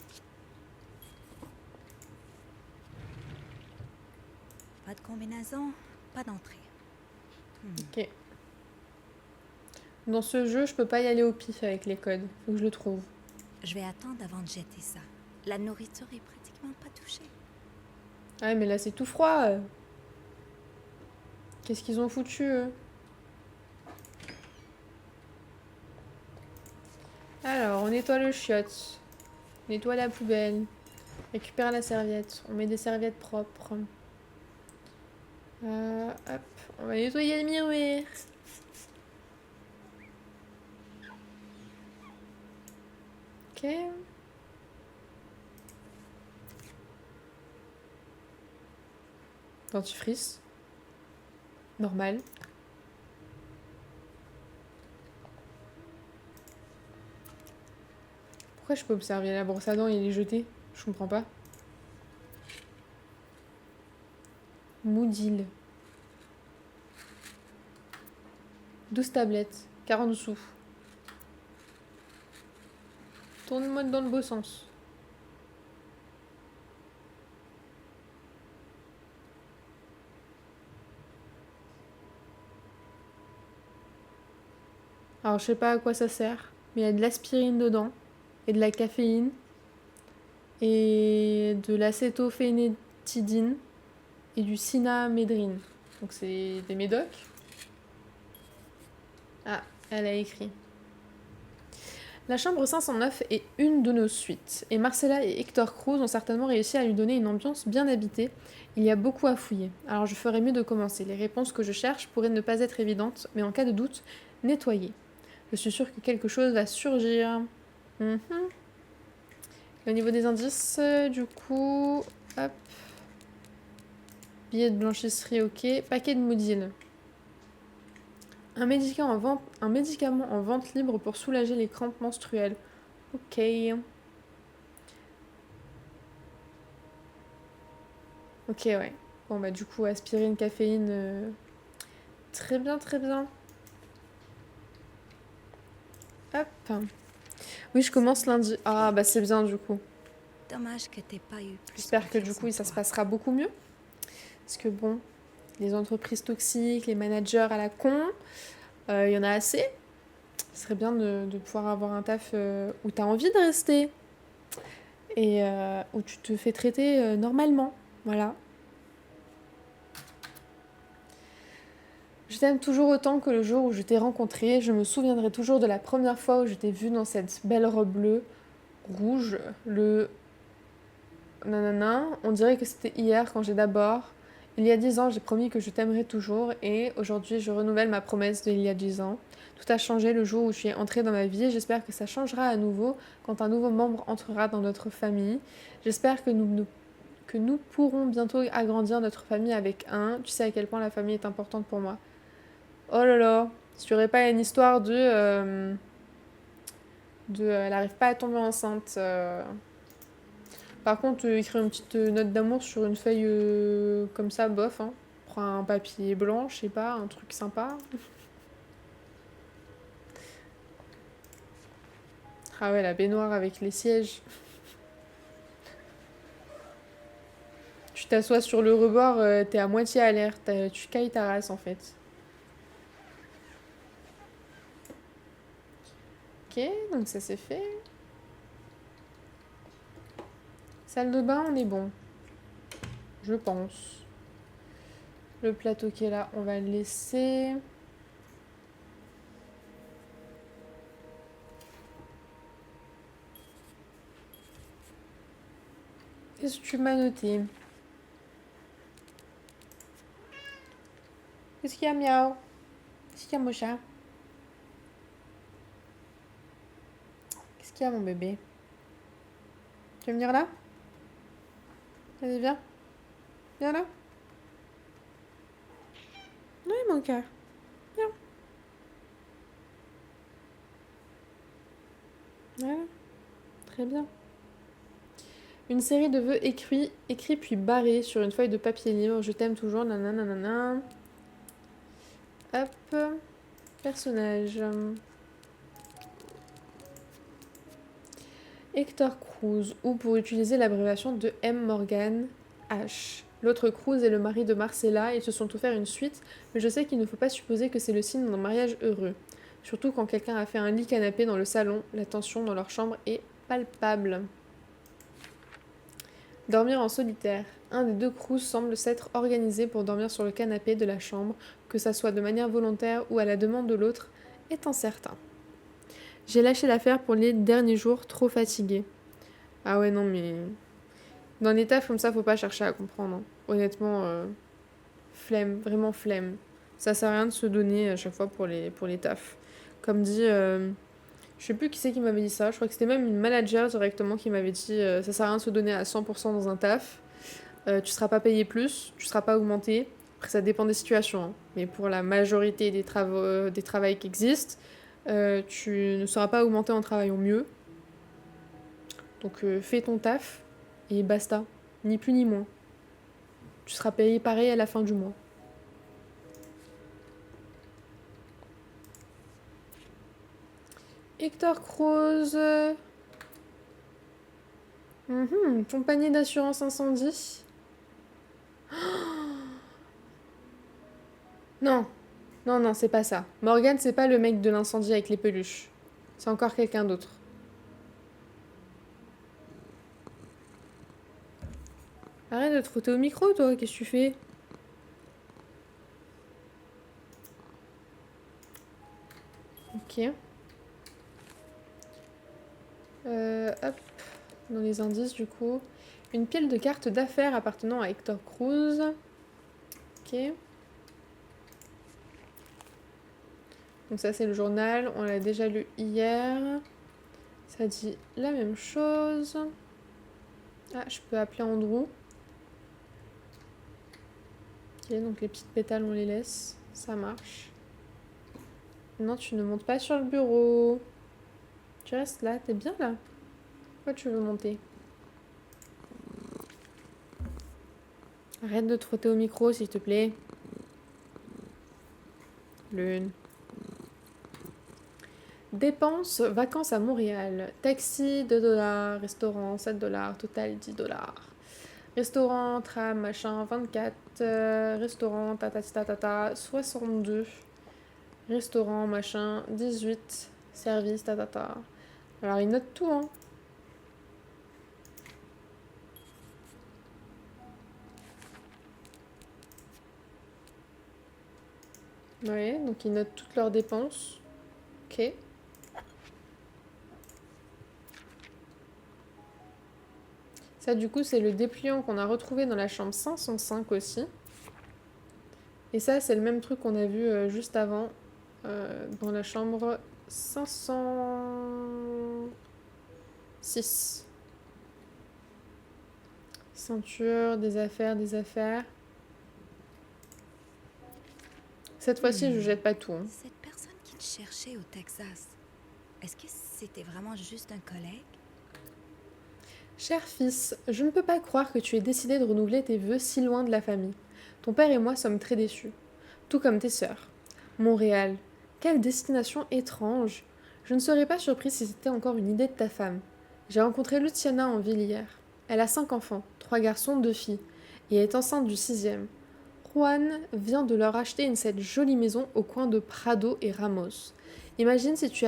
Pas de combinaison, pas d'entrée. Ok. Dans ce jeu, je peux pas y aller au pif avec les codes. Faut que je le trouve. Je vais attendre avant de jeter ça. La nourriture est pratiquement pas touchée. Ouais, mais là c'est tout froid. Qu'est-ce qu'ils ont foutu eux? Alors, on nettoie le chiotte. On nettoie la poubelle. Récupère la serviette. On met des serviettes propres. Hop. On va nettoyer le miroir. Ok. Dentifrice. Normal. Pourquoi je peux observer la brosse à dents et les jeter? Je comprends pas. Moudil. 12 tablettes. 40 sous. Tourne-moi dans le beau sens. Alors je sais pas à quoi ça sert, mais il y a de l'aspirine dedans, et de la caféine, et de l'acétophénétidine, et du cinnamédrine. Donc c'est des médocs. Ah, elle a écrit. La chambre 509 est une de nos suites, et Marcella et Hector Cruz ont certainement réussi à lui donner une ambiance bien habitée. Il y a beaucoup à fouiller, alors je ferais mieux de commencer. Les réponses que je cherche pourraient ne pas être évidentes, mais en cas de doute, nettoyer. Je suis sûre que quelque chose va surgir. Et au niveau des indices, du coup... Hop. Billet de blanchisserie, ok. Paquet de Moudil. Un médicament en vente libre pour soulager les crampes menstruelles. Ok. Ok, ouais. Bon, bah du coup, aspirine, caféine... Très bien, très bien. Enfin, oui, je commence lundi. Ah, bah c'est bien du coup. Dommage que t'aies pas eu plus J'espère que du confiance coup, en ça se toi. passera beaucoup mieux. Parce que bon, les entreprises toxiques, les managers à la con, il y en a assez. Ce serait bien de pouvoir avoir un taf où tu as envie de rester et où tu te fais traiter normalement. Voilà. Je t'aime toujours autant que le jour où je t'ai rencontré. Je me souviendrai toujours de la première fois où je t'ai vue dans cette belle robe bleue, rouge, le nanana. On dirait que c'était hier quand j'ai d'abord. Il y a 10 ans, j'ai promis que je t'aimerais toujours et aujourd'hui, je renouvelle ma promesse d'il y a 10 ans. Tout a changé le jour où je suis entrée dans ma vie et j'espère que ça changera à nouveau quand un nouveau membre entrera dans notre famille. J'espère que nous pourrons bientôt agrandir notre famille avec un. Tu sais à quel point la famille est importante pour moi. Oh là là, si tu aurais pas une histoire elle arrive pas à tomber enceinte. Par contre, écrire une petite note d'amour sur une feuille comme ça, bof. Hein. Prends un papier blanc, je sais pas, un truc sympa. Ah ouais, la baignoire avec les sièges. Tu t'assois sur le rebord, t'es à moitié à l'air, tu cailles ta race en fait. Ok, donc ça c'est fait. Salle de bain, on est bon. Je pense. Le plateau qui est là, on va le laisser. Qu'est-ce que tu m'as noté? Qu'est-ce qu'il y a, miaou? Qu'est-ce qu'il y a, mon chat? Qu'est-ce qu'il y a, mon bébé? Tu veux venir là? Vas-y, viens. Viens là. Oui, mon cœur. Viens. Voilà. Très bien. Une série de vœux écrits puis barrés sur une feuille de papier libre. Je t'aime toujours, nanana. Hop. Personnage. Hector Cruz, ou pour utiliser l'abréviation de M. Morgan H. L'autre Cruz est le mari de Marcella, ils se sont offert une suite, mais je sais qu'il ne faut pas supposer que c'est le signe d'un mariage heureux. Surtout quand quelqu'un a fait un lit canapé dans le salon, la tension dans leur chambre est palpable. Dormir en solitaire. Un des deux Cruz semble s'être organisé pour dormir sur le canapé de la chambre, que ça soit de manière volontaire ou à la demande de l'autre, est incertain. J'ai lâché l'affaire pour les derniers jours, trop fatiguée. Ah ouais, non, mais... Dans les tafs comme ça, faut pas chercher à comprendre. Hein. Honnêtement, flemme, vraiment flemme. Ça sert à rien de se donner à chaque fois pour les tafs. Comme dit... je sais plus qui c'est qui m'avait dit ça. Je crois que c'était même une manager directement qui m'avait dit ça sert à rien de se donner à 100% dans un taf. Tu seras pas payé plus, tu seras pas augmenté. Après, ça dépend des situations. Hein. Mais pour la majorité des travails qui existent, tu ne seras pas augmenté en travaillant mieux. Donc fais ton taf et basta. Ni plus ni moins. Tu seras payé pareil à la fin du mois. Hector Cruz. Compagnie d'assurance incendie. Non, non, c'est pas ça. Morgan, c'est pas le mec de l'incendie avec les peluches. C'est encore quelqu'un d'autre. Arrête de te frotter au micro, toi, qu'est-ce que tu fais? Ok. Hop, dans les indices, du coup. Une pile de cartes d'affaires appartenant à Hector Cruz. Ok. Donc ça, c'est le journal. On l'a déjà lu hier. Ça dit la même chose. Ah, je peux appeler Andrew. Ok, donc les petites pétales, on les laisse. Ça marche. Non, tu ne montes pas sur le bureau. Tu restes là, t'es bien là. Pourquoi tu veux monter? Arrête de te frotter au micro, s'il te plaît. Lune. Dépenses, vacances à Montréal. Taxi, 2 dollars. Restaurant, 7 dollars. Total, 10 dollars. Restaurant, tram, machin, 24. Restaurant, tata, 62. Restaurant, machin, 18. Service, tatata. Alors, il note tout, hein. Ouais, donc ils notent toutes leurs dépenses. Ok. Ça, du coup, c'est le dépliant qu'on a retrouvé dans la chambre 505 aussi. Et ça, c'est le même truc qu'on a vu juste avant dans la chambre 506. Ceinture, des affaires, des affaires. Cette fois-ci, je jette pas tout, hein. Cette personne qui te cherchait au Texas, est-ce que c'était vraiment juste un collègue? Cher fils, je ne peux pas croire que tu aies décidé de renouveler tes vœux si loin de la famille. Ton père et moi sommes très déçus. Tout comme tes sœurs. Montréal. Quelle destination étrange. Je ne serais pas surpris si c'était encore une idée de ta femme. J'ai rencontré Luciana en ville hier. Elle a 5 enfants, 3 garçons, 2 filles, et est enceinte du 6e. Juan vient de leur acheter cette jolie maison au coin de Prado et Ramos. Imagine si tu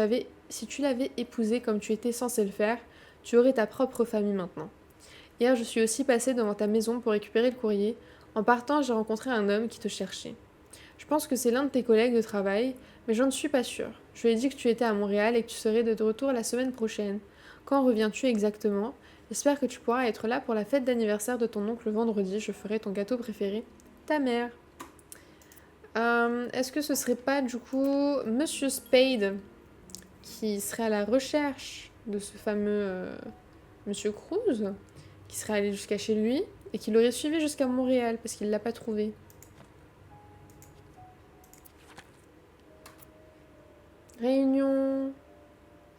l'avais épousée comme tu étais censé le faire, tu aurais ta propre famille maintenant. Hier, je suis aussi passée devant ta maison pour récupérer le courrier. En partant, j'ai rencontré un homme qui te cherchait. Je pense que c'est l'un de tes collègues de travail, mais je ne suis pas sûre. Je lui ai dit que tu étais à Montréal et que tu serais de retour la semaine prochaine. Quand reviens-tu exactement? J'espère que tu pourras être là pour la fête d'anniversaire de ton oncle vendredi. Je ferai ton gâteau préféré. Ta mère. Est-ce que ce serait pas du coup Monsieur Spade qui serait à la recherche de ce fameux Monsieur Cruz, qui serait allé jusqu'à chez lui et qui l'aurait suivi jusqu'à Montréal parce qu'il l'a pas trouvé? Réunion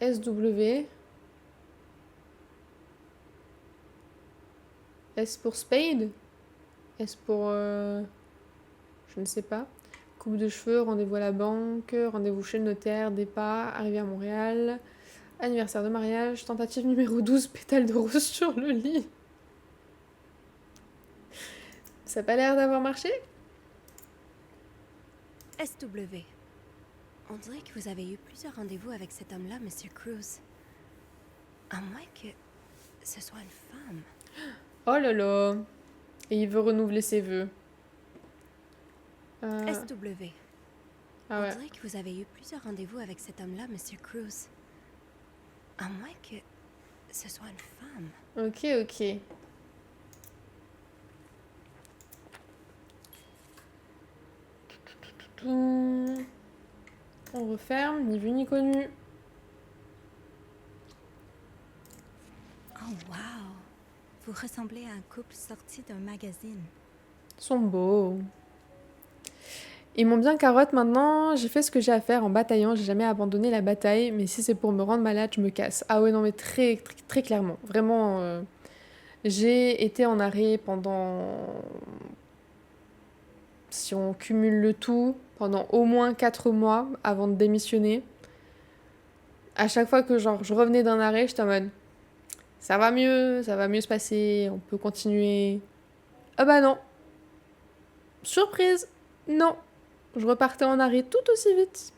SW. S pour Spade? S pour... je ne sais pas. Coupe de cheveux, rendez-vous à la banque, rendez-vous chez le notaire, départ, arrivée à Montréal, anniversaire de mariage, tentative numéro 12, pétale de rose sur le lit. Ça n'a pas l'air d'avoir marché? SW. On dirait que vous avez eu plusieurs rendez-vous avec cet homme-là, Monsieur Cruz. À moins que ce soit une femme. Oh là là. Et il veut renouveler ses vœux. SW. Ah ouais. On dirait que vous avez eu plusieurs rendez-vous avec cet homme-là, Monsieur Cruz. À moins que ce soit une femme. Ok, ok. On referme, ni vu ni connu. Oh wow! Vous ressemblez à un couple sorti d'un magazine. Ils sont beaux. Ils m'ont bien carotte maintenant, j'ai fait ce que j'ai à faire en bataillant, j'ai jamais abandonné la bataille, mais si c'est pour me rendre malade, je me casse. Ah ouais, non mais très, très, très clairement, vraiment, j'ai été en arrêt pendant, si on cumule le tout, pendant au moins 4 mois avant de démissionner. À chaque fois que genre je revenais d'un arrêt, j'étais en mode, ça va mieux se passer, on peut continuer. Ah bah non, surprise, non. Je repartais en arrêt tout aussi vite.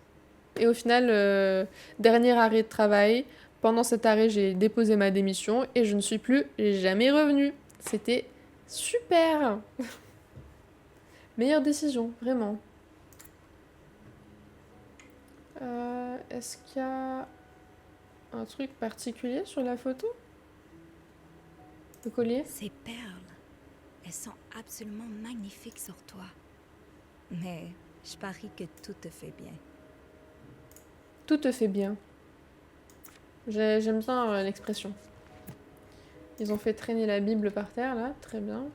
Et au final, dernier arrêt de travail. Pendant cet arrêt, j'ai déposé ma démission et je ne suis plus jamais revenue. C'était super. Meilleure décision, vraiment. Est-ce qu'il y a un truc particulier sur la photo? Le collier? Ces perles, elles sont absolument magnifiques sur toi. Mais je parie que tout te fait bien. Tout te fait bien. J'aime bien l'expression. Ils ont fait traîner la Bible par terre, là. Très bien.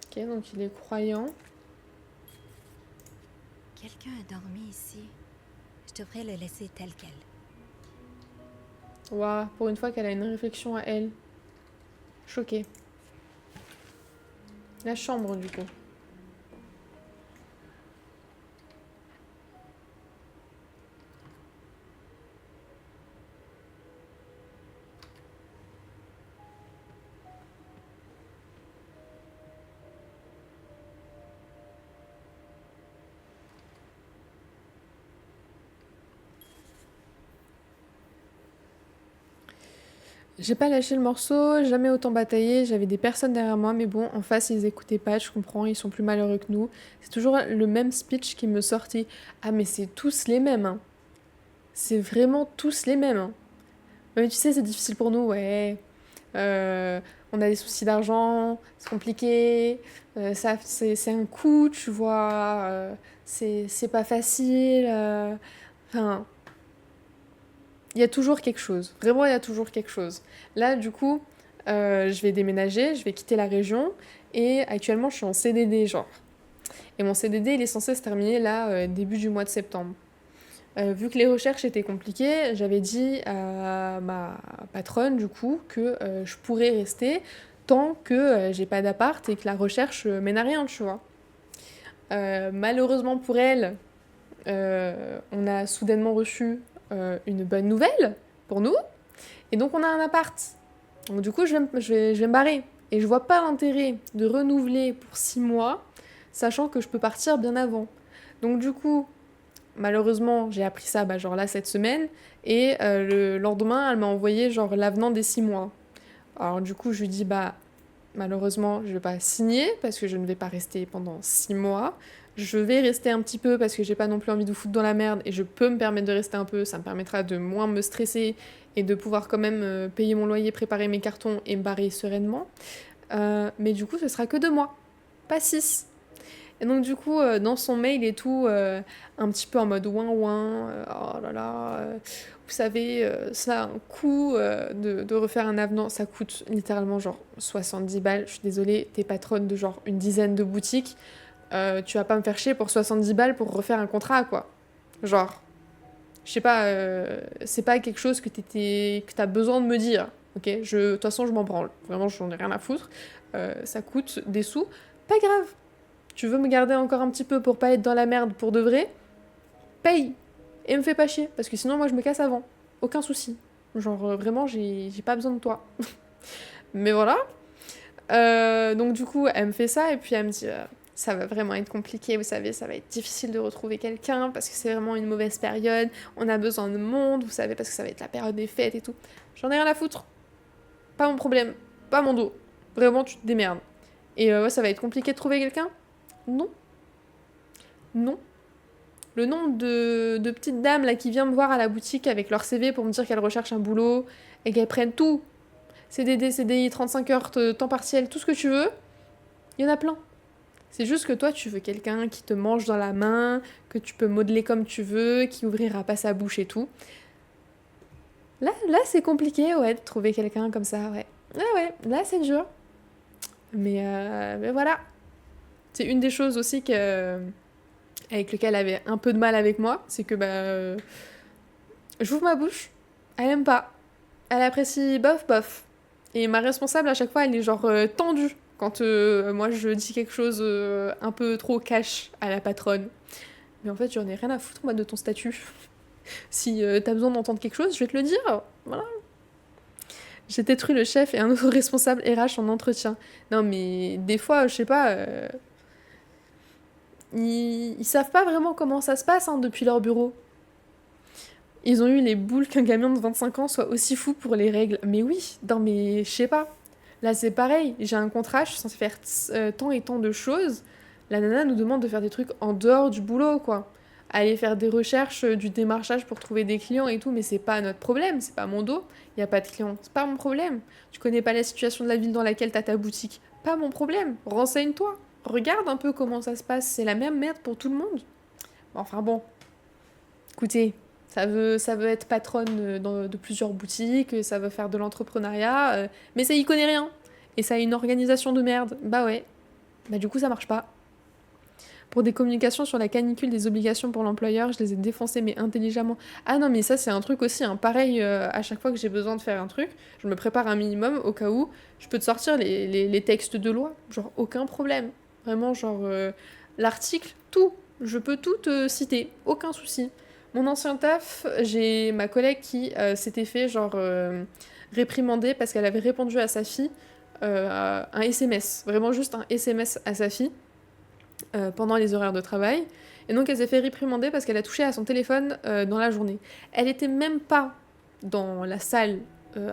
Ok, donc il est croyant. Quelqu'un a dormi ici. Je devrais le laisser tel quel. Waouh, pour une fois qu'elle a une réflexion à elle. Choquée. La chambre, du coup. J'ai pas lâché le morceau, jamais autant bataillé, j'avais des personnes derrière moi, mais bon, en face, ils écoutaient pas, je comprends, ils sont plus malheureux que nous. C'est toujours le même speech qui me sortait. Ah, mais c'est tous les mêmes, hein. C'est vraiment tous les mêmes, hein. Mais tu sais, c'est difficile pour nous, ouais. On a des soucis d'argent, c'est compliqué, ça, c'est un coût, tu vois, c'est pas facile. Enfin, il y a toujours quelque chose. Vraiment, il y a toujours quelque chose. Là, du coup, je vais déménager, je vais quitter la région, et actuellement, je suis en CDD, genre. Et mon CDD, il est censé se terminer là, début du mois de septembre. Vu que les recherches étaient compliquées, j'avais dit à ma patronne, du coup, que je pourrais rester tant que j'ai pas d'appart et que la recherche mène à rien, tu vois. Malheureusement pour elle, on a soudainement reçu une bonne nouvelle pour nous, et donc on a un appart. Donc du coup, je vais me barrer. Et je vois pas l'intérêt de renouveler pour 6 mois, sachant que je peux partir bien avant. Donc du coup, malheureusement, j'ai appris ça genre là cette semaine, et le lendemain, elle m'a envoyé genre l'avenant des 6 mois. Alors du coup, je lui dis malheureusement, je vais pas signer parce que je ne vais pas rester pendant 6 mois. Je vais rester un petit peu parce que j'ai pas non plus envie de vous foutre dans la merde et je peux me permettre de rester un peu, ça me permettra de moins me stresser et de pouvoir quand même payer mon loyer, préparer mes cartons et me barrer sereinement. Mais du coup, ce sera que 2 mois, pas 6. Et donc du coup, dans son mail et tout, un petit peu en mode ouin, oh là là, vous savez, ça a un coût de refaire un avenant, ça coûte littéralement genre 70 balles. Je suis désolée, t'es patronne de genre une dizaine de boutiques, tu vas pas me faire chier pour 70 balles pour refaire un contrat, quoi. Genre, je sais pas, c'est pas quelque chose que t'as besoin de me dire, ok? De toute façon, je m'en branle, vraiment, j'en ai rien à foutre. Ça coûte des sous, pas grave. Tu veux me garder encore un petit peu pour pas être dans la merde pour de vrai? Paye! Et me fais pas chier, parce que sinon moi je me casse avant. Aucun souci. Genre vraiment j'ai pas besoin de toi. Mais voilà. Donc du coup elle me fait ça et puis elle me dit ça va vraiment être compliqué, vous savez, ça va être difficile de retrouver quelqu'un parce que c'est vraiment une mauvaise période, on a besoin de monde, vous savez, parce que ça va être la période des fêtes et tout. J'en ai rien à foutre. Pas mon problème, pas mon dos. Vraiment tu te démerdes. Et ouais, ça va être compliqué de trouver quelqu'un? Non. Non. Le nombre de petites dames là qui viennent me voir à la boutique avec leur CV pour me dire qu'elles recherchent un boulot et qu'elles prennent tout. CDD, CDI, 35 heures, temps partiel, tout ce que tu veux. Il y en a plein. C'est juste que toi, tu veux quelqu'un qui te mange dans la main, que tu peux modeler comme tu veux, qui ouvrira pas sa bouche et tout. Là c'est compliqué, ouais, de trouver quelqu'un comme ça, ouais. Ouais, là, c'est dur. Mais voilà. C'est une des choses aussi avec lequel elle avait un peu de mal avec moi, c'est que j'ouvre ma bouche, elle aime pas. Elle apprécie bof bof. Et ma responsable à chaque fois elle est genre tendue quand moi je dis quelque chose un peu trop cash à la patronne. Mais en fait j'en ai rien à foutre moi de ton statut. Si t'as besoin d'entendre quelque chose, je vais te le dire. Voilà. J'ai détruit le chef et un autre responsable RH en entretien. Non mais des fois, je sais pas, ils savent pas vraiment comment ça se passe hein, depuis leur bureau. Ils ont eu les boules qu'un gamin de 25 ans soit aussi fou pour les règles. Mais oui, non mais je sais pas. Là c'est pareil, j'ai un contrat, je suis censée faire tant et tant de choses. La nana nous demande de faire des trucs en dehors du boulot, quoi. Aller faire des recherches, du démarchage pour trouver des clients et tout, mais c'est pas notre problème, c'est pas mon dos. Y a pas de clients, c'est pas mon problème. Tu connais pas la situation de la ville dans laquelle t'as ta boutique. Pas mon problème, renseigne-toi. Regarde un peu comment ça se passe, c'est la même merde pour tout le monde. Enfin bon, écoutez, ça veut être patronne de plusieurs boutiques, ça veut faire de l'entrepreneuriat, mais ça y connaît rien. Et ça a une organisation de merde. Bah ouais, bah du coup ça marche pas. Pour des communications sur la canicule des obligations pour l'employeur, je les ai défoncées mais intelligemment. Ah non mais ça c'est un truc aussi, hein. Pareil, à chaque fois que j'ai besoin de faire un truc, je me prépare un minimum au cas où je peux te sortir les textes de loi, genre aucun problème. Vraiment genre l'article, tout. Je peux tout te citer, aucun souci. Mon ancien taf, j'ai ma collègue qui s'était fait genre réprimander parce qu'elle avait répondu à sa fille un SMS, vraiment juste un SMS à sa fille pendant les horaires de travail. Et donc elle s'est fait réprimander parce qu'elle a touché à son téléphone dans la journée. Elle était même pas dans la salle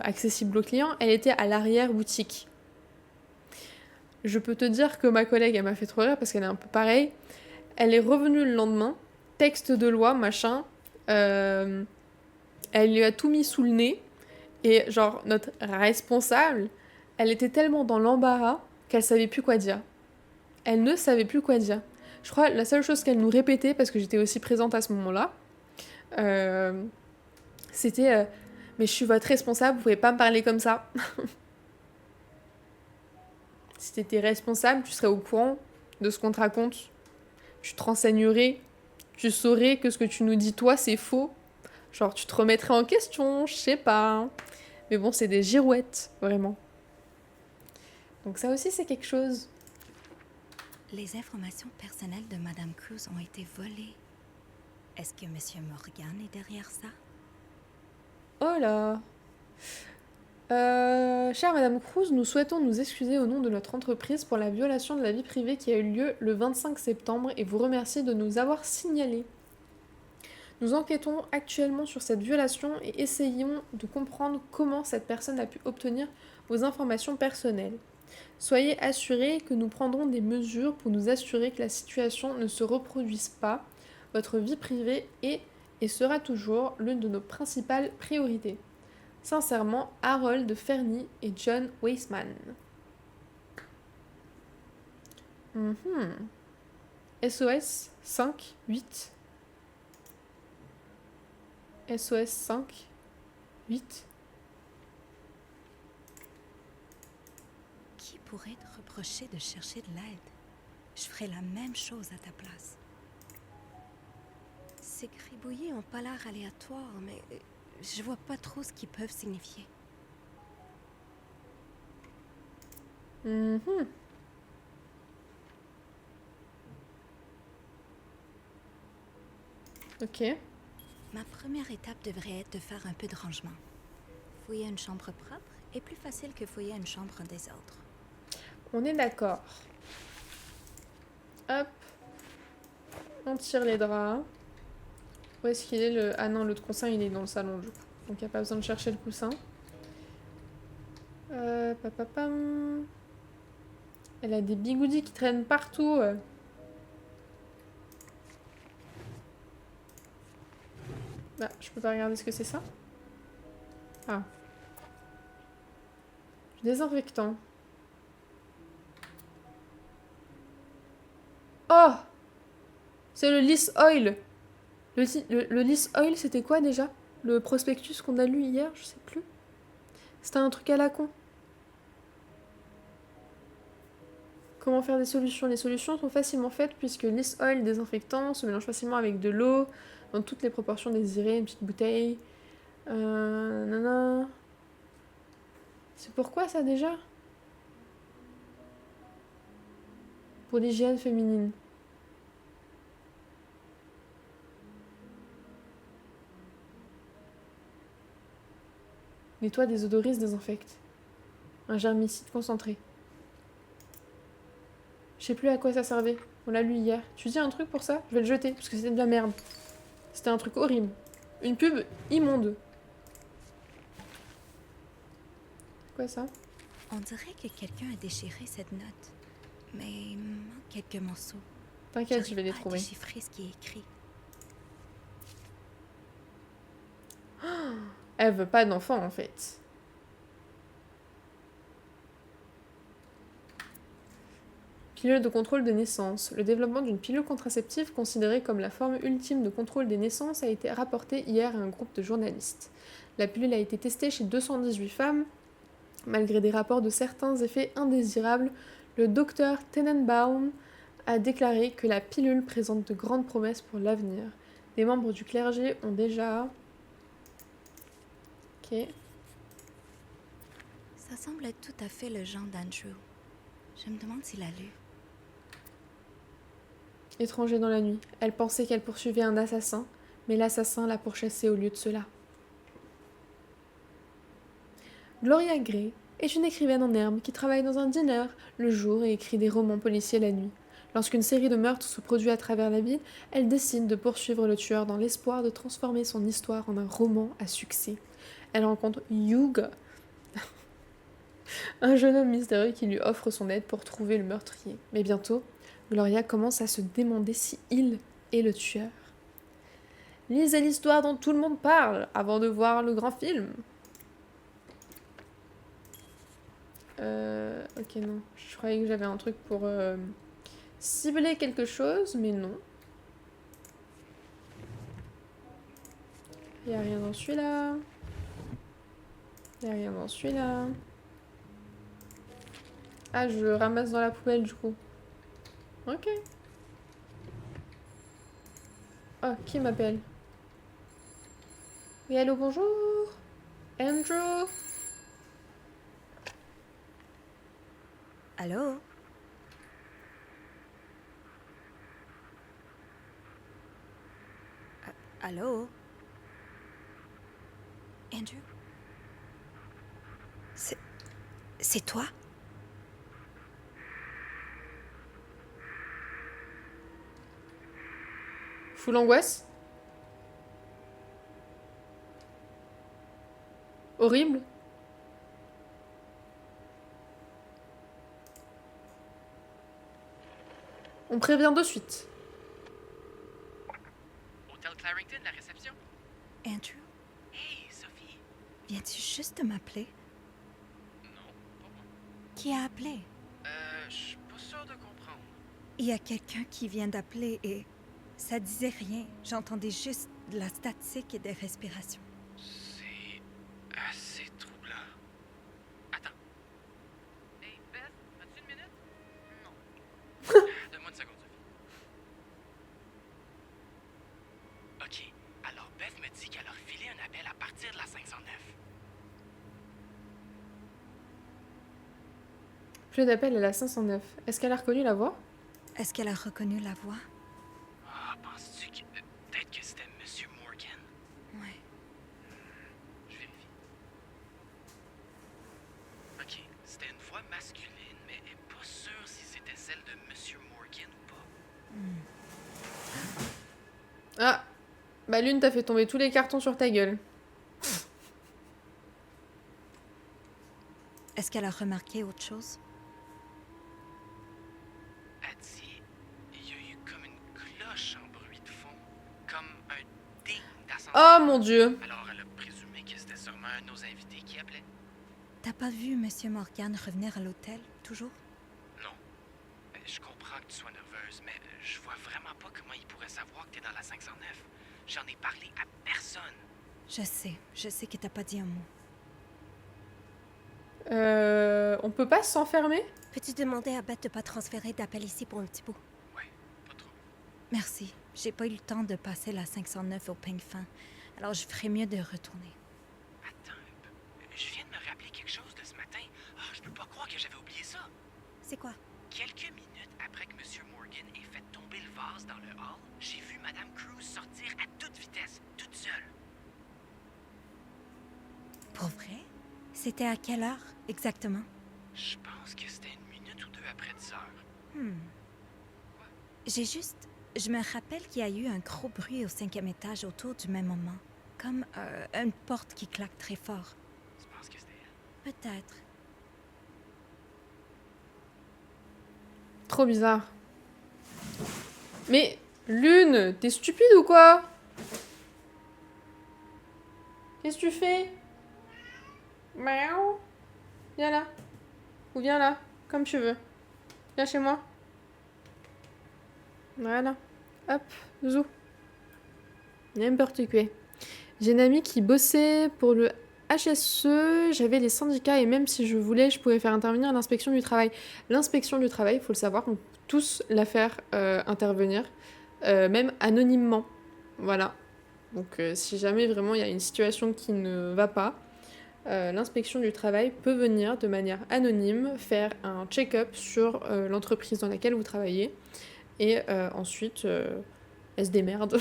accessible aux clients, elle était à l'arrière-boutique. Je peux te dire que ma collègue, elle m'a fait trop rire parce qu'elle est un peu pareille. Elle est revenue le lendemain, texte de loi, machin. Elle lui a tout mis sous le nez. Et genre, notre responsable, elle était tellement dans l'embarras qu'elle savait plus quoi dire. Elle ne savait plus quoi dire. Je crois la seule chose qu'elle nous répétait, parce que j'étais aussi présente à ce moment-là, c'était mais je suis votre responsable, vous pouvez pas me parler comme ça. Si t'étais responsable, tu serais au courant de ce qu'on te raconte. Tu te renseignerais, tu saurais que ce que tu nous dis toi c'est faux. Genre tu te remettrais en question, je sais pas. Mais bon, c'est des girouettes, vraiment. Donc ça aussi c'est quelque chose. Les informations personnelles de Madame Cruz ont été volées. Est-ce que Monsieur Morgan est derrière ça? Oh là. Chère Madame Cruz, nous souhaitons nous excuser au nom de notre entreprise pour la violation de la vie privée qui a eu lieu le 25 septembre et vous remercier de nous avoir signalé. Nous enquêtons actuellement sur cette violation et essayons de comprendre comment cette personne a pu obtenir vos informations personnelles. Soyez assurés que nous prendrons des mesures pour nous assurer que la situation ne se reproduise pas. Votre vie privée est et sera toujours l'une de nos principales priorités. Sincèrement, Harold Fernie et John Weissman. SOS 5, 8. SOS 5, 8. Qui pourrait te reprocher de chercher de l'aide? Je ferais la même chose à ta place. Ces gribouillis ont pas l'air aléatoires, mais je vois pas trop ce qu'ils peuvent signifier. Ok. Ma première étape devrait être de faire un peu de rangement. Fouiller une chambre propre est plus facile que fouiller une chambre en désordre. On est d'accord. Hop. On tire les draps. Où est-ce qu'il est le... Ah non, l'autre coussin, il est dans le salon, du coup. Donc, il n'y a pas besoin de chercher le coussin. Papapam. Elle a des bigoudis qui traînent partout. Bah, je peux pas regarder ce que c'est ça. Ah. Du désinfectant. Oh! C'est le Lys Oil. Le Lys Oil, c'était quoi déjà? Le prospectus qu'on a lu hier, je sais plus. C'était un truc à la con. Comment faire des solutions? Les solutions sont facilement faites puisque Lys Oil désinfectant se mélange facilement avec de l'eau dans toutes les proportions désirées, une petite bouteille. Nana. C'est pourquoi ça déjà? Pour l'hygiène féminine. Nettoie, désodorise, désinfecte. Un germicide concentré. Je sais plus à quoi ça servait. On l'a lu hier. Tu dis un truc pour ça? Je vais le jeter, parce que c'était de la merde. C'était un truc horrible. Une pub immonde. C'est quoi ça? On dirait que quelqu'un a déchiré cette note. Mais il manque quelques morceaux. T'inquiète, je vais les J'arrive pas à trouver. déchiffrer ce qui est écrit. Elle veut pas d'enfant en fait. Pilule de contrôle de naissance. Le développement d'une pilule contraceptive considérée comme la forme ultime de contrôle des naissances a été rapporté hier à un groupe de journalistes. La pilule a été testée chez 218 femmes. Malgré des rapports de certains effets indésirables, le docteur Tenenbaum a déclaré que la pilule présente de grandes promesses pour l'avenir. Des membres du clergé ont déjà... Ok. Ça semble être tout à fait le genre d'Andrew. Je me demande s'il a lu. Étranger dans la nuit. Elle pensait qu'elle poursuivait un assassin, mais l'assassin l'a pourchassée au lieu de cela. Gloria Gray est une écrivaine en herbe qui travaille dans un diner le jour et écrit des romans policiers la nuit. Lorsqu'une série de meurtres se produit à travers la ville, elle décide de poursuivre le tueur dans l'espoir de transformer son histoire en un roman à succès. elle rencontre Yuga, un jeune homme mystérieux qui lui offre son aide pour trouver le meurtrier. Mais bientôt, Gloria commence à se demander si il est le tueur. Lisez l'histoire dont tout le monde parle avant de voir le grand film. Ok, non. Je croyais que j'avais un truc pour cibler quelque chose, mais non. Il n'y a rien dans celui-là. Il n'y a rien dans celui-là. Ah, je ramasse dans la poubelle du coup. Ok. Oh, qui m'appelle? Oui, allô, bonjour. Andrew. Allô? Allô? Andrew? C'est toi? Full angoisse. Horrible. On prévient de suite. Hôtel Clarington, la réception. Andrew? Hey, Sophie. Viens-tu juste de m'appeler? Non, pas moi. Qui a appelé? Je suis pas sûr de comprendre. Il y a quelqu'un qui vient d'appeler et ça disait rien. J'entendais juste de la statique et des respirations. C'est assez troublant. Attends. Hey, Beth, as-tu une minute? Non. Donne-moi une seconde, Sophie. OK. Alors, Beth me dit qu'elle a refilé un appel à partir de la 509. Plus d'appel à la 509. Est-ce qu'elle a reconnu la voix? Est-ce qu'elle a reconnu la voix? Ah, penses-tu que... peut-être que c'était Monsieur Morgan? Ouais. Je vérifie. OK. C'était une voix masculine, mais elle est pas sûre si c'était celle de Monsieur Morgan ou pas. Ah. Bah Lune, t'as fait tomber tous les cartons sur ta gueule. Est-ce qu'elle a remarqué autre chose? Elle dit... il y a eu comme une cloche en bruit de fond. Comme un ding d'ascenseur. Oh mon dieu. Alors elle a présumé que c'était sûrement un de nos invités qui appelait. T'as pas vu Monsieur Morgan revenir à l'hôtel, toujours? Non. Je comprends que tu sois nerveuse, mais je vois vraiment pas comment il pourrait savoir que t'es dans la 509. J'en ai parlé à personne. Je sais que t'as pas dit un mot. On peut pas s'enfermer? Peux-tu demander à Beth de pas transférer d'appel ici pour un petit bout? Ouais, pas trop. Merci. J'ai pas eu le temps de passer la 509 au peigne fin, alors je ferais mieux de retourner. Attends un peu. Je viens de me rappeler quelque chose de ce matin. Ah, je peux pas croire que j'avais oublié ça. C'est quoi? Quelques minutes après que Monsieur Morgan ait fait tomber le vase dans le hall, j'ai vu Madame Cruz sortir à toute vitesse, toute seule. Pour vrai? C'était à quelle heure, exactement? Je pense que c'était une minute ou deux après 10 heures. Je me rappelle qu'il y a eu un gros bruit au 5e étage autour du même moment. Comme une porte qui claque très fort. Tu penses que c'était elle? Peut-être. Trop bizarre. Mais Lune, t'es stupide ou quoi? Qu'est-ce que tu fais? Miaou. Viens là. Ou viens là, comme tu veux. Viens chez moi. Voilà. Hop, zou. N'importe quoi. J'ai une amie qui bossait pour le HSE, j'avais les syndicats et même si je voulais, je pouvais faire intervenir l'inspection du travail. L'inspection du travail, il faut le savoir, on peut tous la faire intervenir, même anonymement. Voilà. Donc si jamais vraiment il y a une situation qui ne va pas, l'inspection du travail peut venir de manière anonyme faire un check-up sur l'entreprise dans laquelle vous travaillez et ensuite elle se démerde.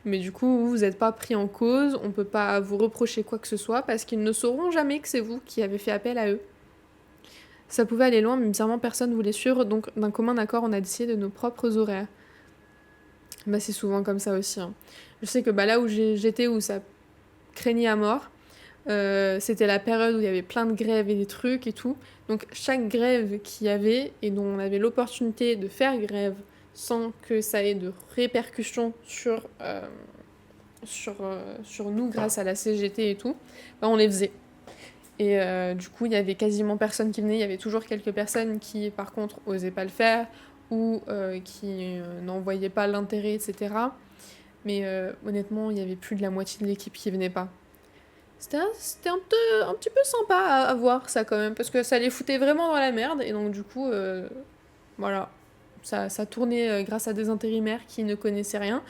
Mais du coup, vous n'êtes pas pris en cause, on peut pas vous reprocher quoi que ce soit parce qu'ils ne sauront jamais que c'est vous qui avez fait appel à eux. Ça pouvait aller loin, mais bizarrement personne ne voulait suivre, donc d'un commun accord, on a décidé de nos propres horaires. Bah, c'est souvent comme ça aussi. Hein. Je sais que là où j'étais, où ça craignait à mort, C'était la période où il y avait plein de grèves et des trucs et tout. Donc chaque grève qu'il y avait et dont on avait l'opportunité de faire grève sans que ça ait de répercussions sur nous grâce à la CGT et tout, bah, on les faisait. Et du coup, il y avait quasiment personne qui venait. Il y avait toujours quelques personnes qui, par contre, osaient pas le faire ou qui n'en voyaient pas l'intérêt, etc. Mais honnêtement, il y avait plus de la moitié de l'équipe qui venait pas. C'était un petit peu sympa à voir ça quand même, parce que ça les foutait vraiment dans la merde. Et donc du coup, voilà, ça tournait grâce à des intérimaires qui ne connaissaient rien.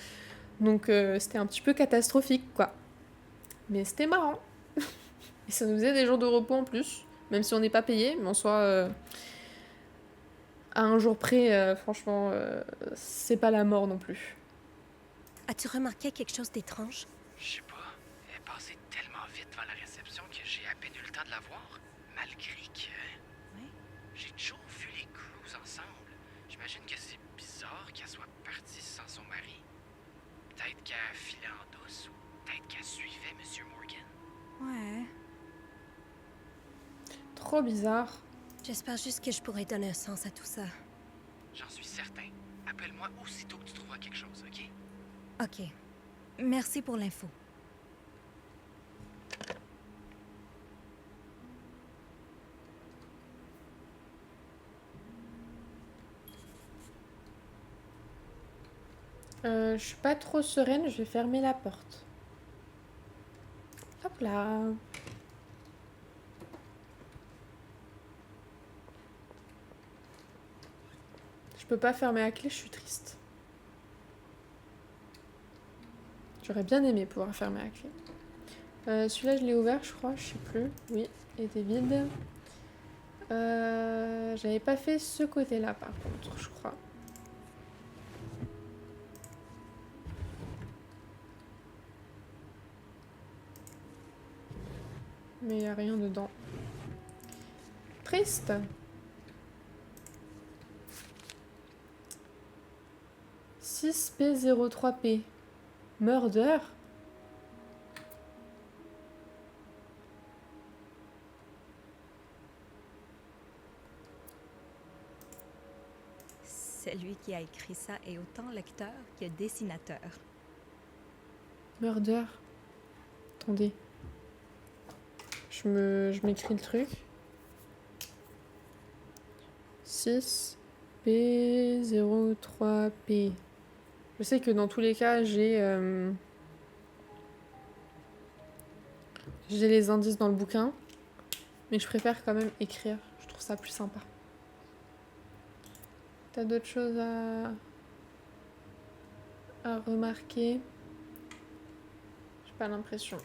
Donc c'était un petit peu catastrophique, quoi. Mais c'était marrant. Et ça nous faisait des jours de repos en plus, même si on n'est pas payé, mais en soi, à un jour près, franchement, c'est pas la mort non plus. As-tu remarqué quelque chose d'étrange? Je sais pas. Elle est passée tellement vite devant la réception que j'ai à peine eu le temps de la voir. Malgré que. Oui. J'ai toujours vu les crews ensemble. J'imagine que c'est bizarre qu'elle soit partie sans son mari. Peut-être qu'elle filait en douce ou peut-être qu'elle suivait Monsieur Morgan. Ouais. Trop bizarre. J'espère juste que je pourrai donner un sens à tout ça. J'en suis certain. Appelle-moi aussitôt que tu trouveras quelque chose, ok? Ok. Merci pour l'info. Je suis pas trop sereine, je vais fermer la porte. Hop là. Je peux pas fermer à clé, je suis triste. J'aurais bien aimé pouvoir fermer à clé. Celui-là, je l'ai ouvert, je crois, je sais plus. Oui, il était vide. J'avais pas fait ce côté-là, par contre, je crois. Mais il n'y a rien dedans. Triste. « 6P03P. Murder ?» Celui qui a écrit ça est autant lecteur que dessinateur. Murder. Attendez. Je m'écris le truc. 6P03P. Je sais que dans tous les cas, j'ai les indices dans le bouquin. Mais je préfère quand même écrire. Je trouve ça plus sympa. T'as d'autres choses à remarquer? J'ai pas l'impression.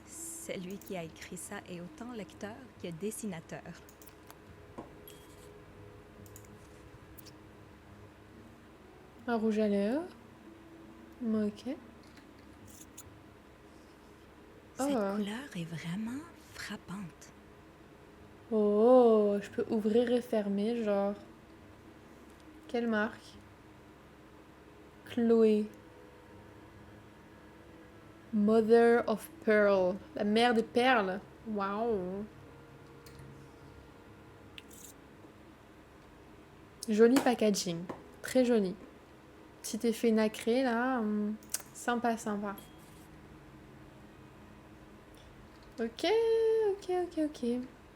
Celui qui a écrit ça est autant lecteur que dessinateur. Un rouge à lèvres. Ok. Cette Oh. couleur est vraiment frappante. Oh, je peux ouvrir et fermer, genre. Quelle marque? Chloé. Mother of Pearl. La mère des perles. Waouh. Joli packaging. Très joli. Petit effet nacré, là. Sympa, sympa. Ok.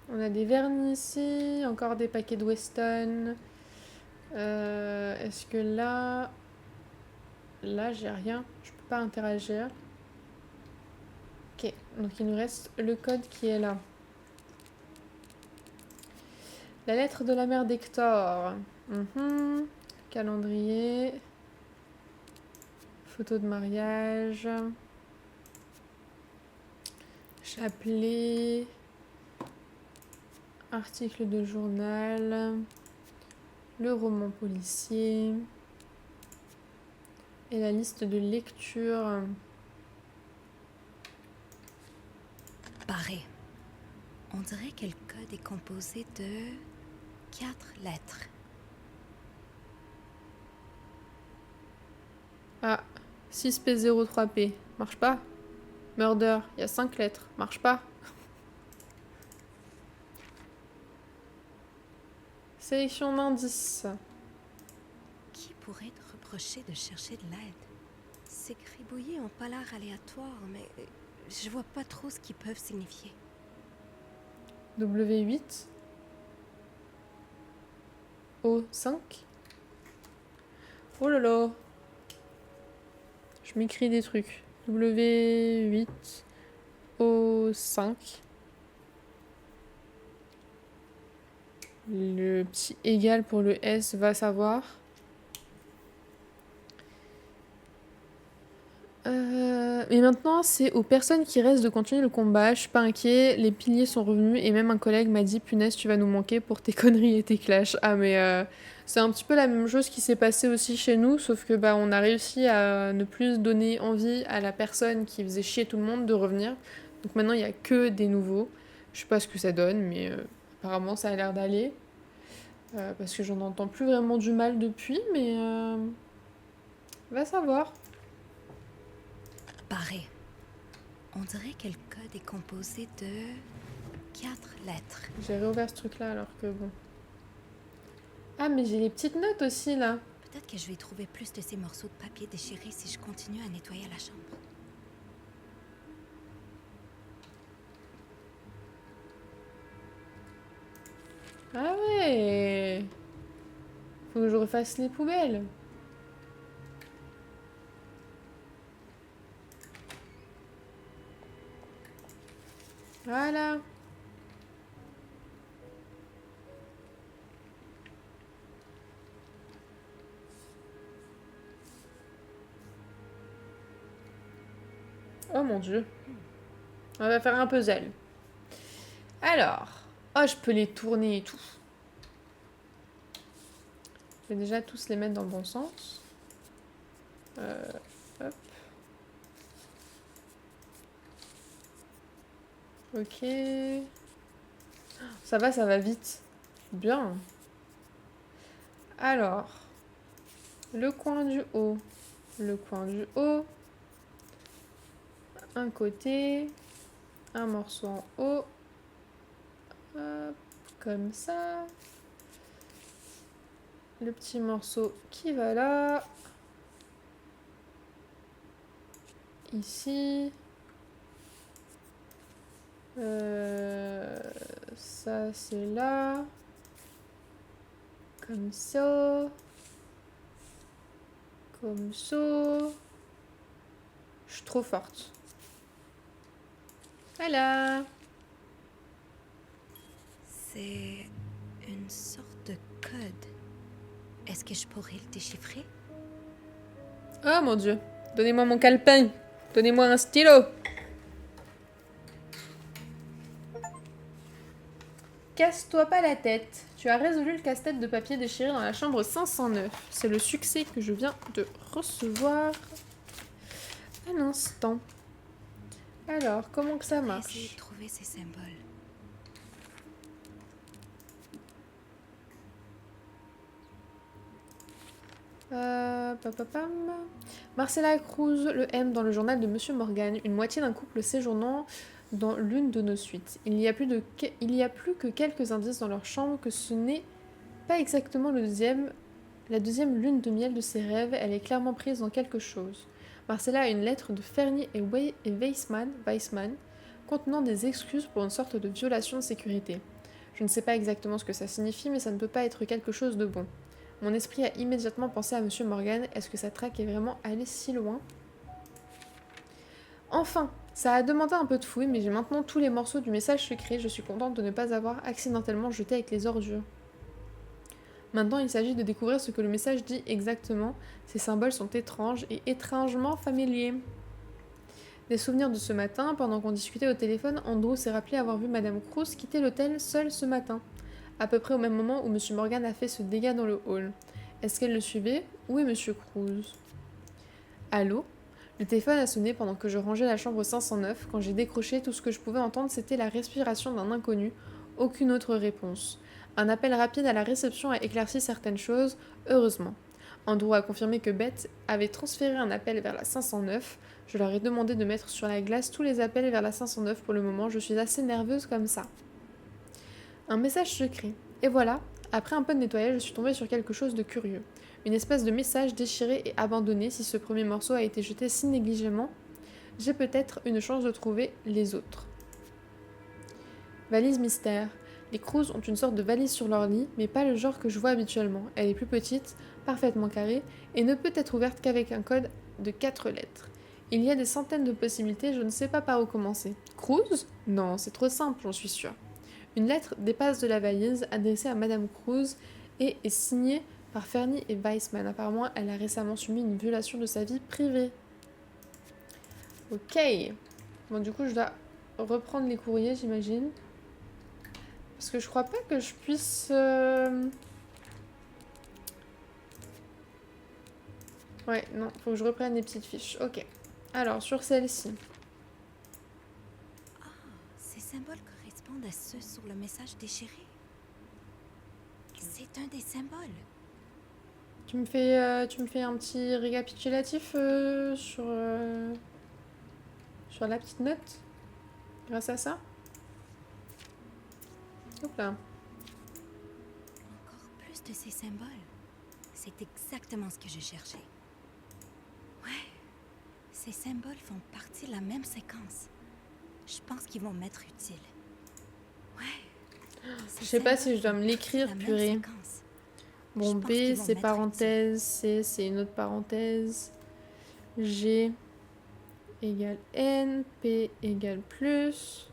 On a des vernis ici. Encore des paquets de Weston. Est-ce que là... Là, j'ai rien. Je peux pas interagir. Ok, donc il nous reste le code qui est là. La lettre de la mère d'Hector. Calendrier. Photo de mariage. Chapelet. Article de journal. Le roman policier. Et la liste de lecture. Barré. On dirait que le code est composé de 4 lettres. Ah, 6P03P, marche pas. Murder, il y a 5 lettres, marche pas. Sélection d'indices. Qui pourrait te reprocher de chercher de l'aide? Ces gribouillis ont pas l'air aléatoires, mais je vois pas trop ce qu'ils peuvent signifier. W8. O5. Oh là là. Je m'écris des trucs. W8. O5. Le petit égal pour le S va savoir. Mais maintenant, c'est aux personnes qui restent de continuer le combat. Je suis pas inquiet, les piliers sont revenus et même un collègue m'a dit punaise, tu vas nous manquer pour tes conneries et tes clashs. Ah, mais c'est un petit peu la même chose qui s'est passé aussi chez nous, sauf que bah on a réussi à ne plus donner envie à la personne qui faisait chier tout le monde de revenir. Donc maintenant, il y a que des nouveaux. Je sais pas ce que ça donne, mais apparemment, ça a l'air d'aller. Parce que j'en entends plus vraiment du mal depuis, mais va savoir. Barré. On dirait que le code est composé de 4 lettres. J'ai réouvert ce truc-là alors que bon. Ah, mais j'ai les petites notes aussi là. Peut-être que je vais trouver plus de ces morceaux de papier déchirés si je continue à nettoyer la chambre. Ah ouais. Faut que je refasse les poubelles. Voilà. Oh mon dieu. On va faire un puzzle. Alors. Oh, je peux les tourner et tout. Je vais déjà tous les mettre dans le bon sens. Hop. Ok. Ça va vite. Bien. Alors. Le coin du haut. Le coin du haut. Un côté. Un morceau en haut. Hop, comme ça. Le petit morceau qui va là. Ici. Ça c'est là. Comme ça. Comme ça. Je suis trop forte. Voilà. C'est une sorte de code. Est-ce que je pourrais le déchiffrer? Oh mon dieu. Donnez-moi mon calepin. Donnez-moi un stylo. Casse-toi pas la tête. Tu as résolu le casse-tête de papier déchiré dans la chambre 509. C'est le succès que je viens de recevoir un instant. Alors, comment que ça Je vais essayer marche? de trouver ces symboles. Papapam. Marcella Cruz le M dans le journal de Monsieur Morgan, une moitié d'un couple séjournant dans l'une de nos suites. Il y a plus que quelques indices dans leur chambre que ce n'est pas exactement la deuxième lune de miel de ses rêves. Elle est clairement prise dans quelque chose. Marcella a une lettre de Fernier et Weissman contenant des excuses pour une sorte de violation de sécurité. Je ne sais pas exactement ce que ça signifie, mais ça ne peut pas être quelque chose de bon. Mon esprit a immédiatement pensé à Monsieur Morgan. Est-ce que sa traque est vraiment allée si loin? Enfin, ça a demandé un peu de fouille, mais j'ai maintenant tous les morceaux du message secret. Je suis contente de ne pas avoir accidentellement jeté avec les ordures. Maintenant, il s'agit de découvrir ce que le message dit exactement. Ces symboles sont étranges et étrangement familiers. Des souvenirs de ce matin, pendant qu'on discutait au téléphone, Andrew s'est rappelé avoir vu Madame Cruz quitter l'hôtel seule ce matin, à peu près au même moment où Monsieur Morgan a fait ce dégât dans le hall. Est-ce qu'elle le suivait? Où est Monsieur Cruz? Allô? Le téléphone a sonné pendant que je rangeais la chambre 509. Quand j'ai décroché, tout ce que je pouvais entendre, c'était la respiration d'un inconnu. Aucune autre réponse. Un appel rapide à la réception a éclairci certaines choses, heureusement. Andrew a confirmé que Beth avait transféré un appel vers la 509. Je leur ai demandé de mettre sur la glace tous les appels vers la 509 pour le moment. Je suis assez nerveuse comme ça. Un message secret. Et voilà, après un peu de nettoyage, je suis tombée sur quelque chose de curieux. Une espèce de message déchiré et abandonné. Si ce premier morceau a été jeté si négligemment, j'ai peut-être une chance de trouver les autres. Valise mystère. Les Cruz ont une sorte de valise sur leur lit, mais pas le genre que je vois habituellement. Elle est plus petite, parfaitement carrée, et ne peut être ouverte qu'avec un code de 4 lettres. Il y a des centaines de possibilités, je ne sais pas par où commencer. Cruz? Non, c'est trop simple, j'en suis sûre. Une lettre dépasse de la valise, adressée à Madame Cruz, et est signée par Fernie et Weissman. Apparemment, elle a récemment subi une violation de sa vie privée. Ok. Bon, du coup, je dois reprendre les courriers, j'imagine. Parce que je crois pas que je puisse... Ouais, non, faut que je reprenne les petites fiches. Ok. Alors, sur celle-ci. Ah, ces symboles correspondent à ceux sur le message déchiré. C'est un des symboles. Tu me fais un petit récapitulatif sur la petite note grâce à ça. Hop là. Encore plus de ces symboles. C'est exactement ce que je cherchais. Ouais, ces symboles font partie de la même séquence. Je pense qu'ils vont m'être utiles. Ouais. Je sais pas si je dois me l'écrire, purée. Bon, B, c'est parenthèse. C, c'est une autre parenthèse. G égale N. P égale plus.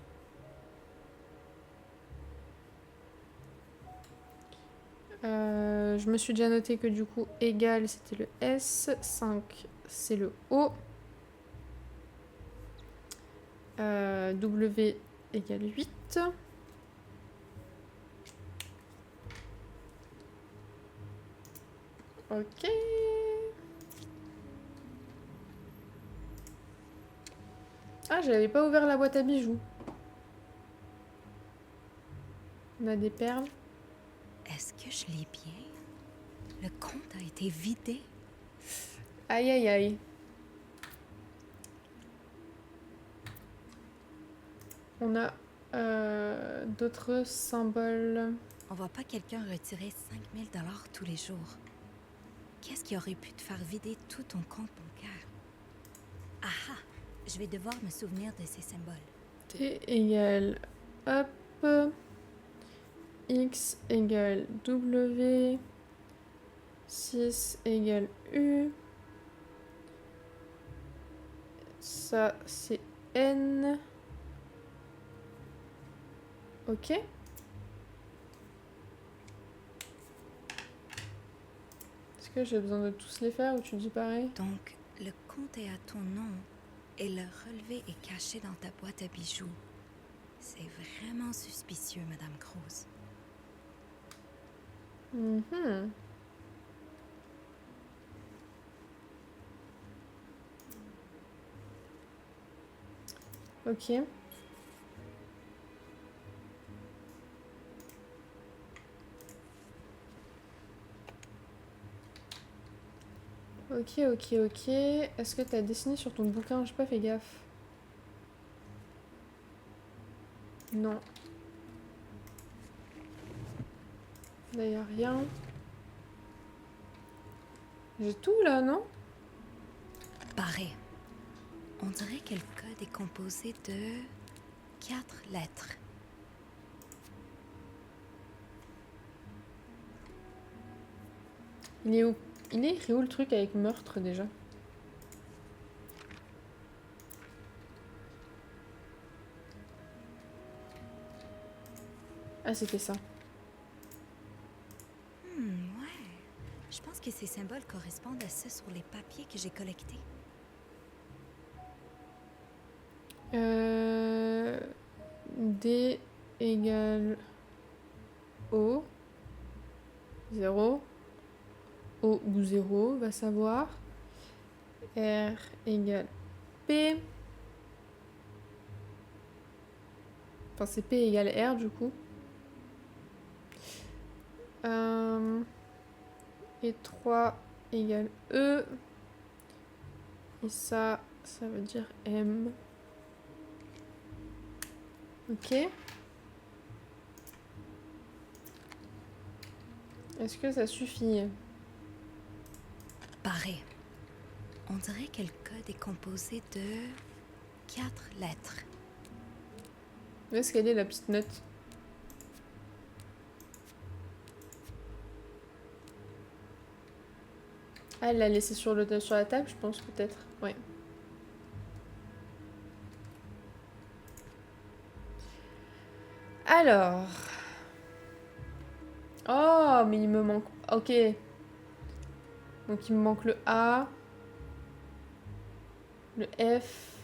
Je me suis déjà noté que du coup, égal, c'était le S. 5, c'est le O. W égale 8. Ok. Ah, j'avais pas ouvert la boîte à bijoux. On a des perles. Est-ce que je l'ai bien? Le compte a été vidé. Aïe aïe aïe. On a d'autres symboles. On voit pas quelqu'un retirer 5000 $ tous les jours. Qu'est-ce qui aurait pu te faire vider tout ton compte bancaire? Ah! Je vais devoir me souvenir de ces symboles. T égale hop. X égale W. 6 égale U. Ça, c'est N. Ok. Est-ce que j'ai besoin de tous les faire ou tu dis pareil? Donc, le compte est à ton nom et le relevé est caché dans ta boîte à bijoux. C'est vraiment suspicieux, Madame Cruz. Mhm. Ok. Ok, ok, ok. Est-ce que t'as dessiné sur ton bouquin? J'ai pas fait gaffe. Non. Là, y a rien. J'ai tout là, non? Barré. On dirait que le code est composé de 4 lettres. Il est où? Il est écrit où le truc avec meurtre déjà? Ah, c'était ça. Ouais. Je pense que ces symboles correspondent à ceux sur les papiers que j'ai collectés. D égale O. 0. O ou 0, va savoir. R égale P. Enfin, c'est P égale R du coup. Et 3 égale E. Et ça veut dire M. Ok. Est-ce que ça suffit? Paré. On dirait que le code est composé de 4 lettres. Où est-ce qu'elle est la petite note? Ah, elle l'a laissée sur la table, je pense, peut-être. Ouais. Alors. Oh, mais il me manque... Ok. Donc il me manque le A, le F,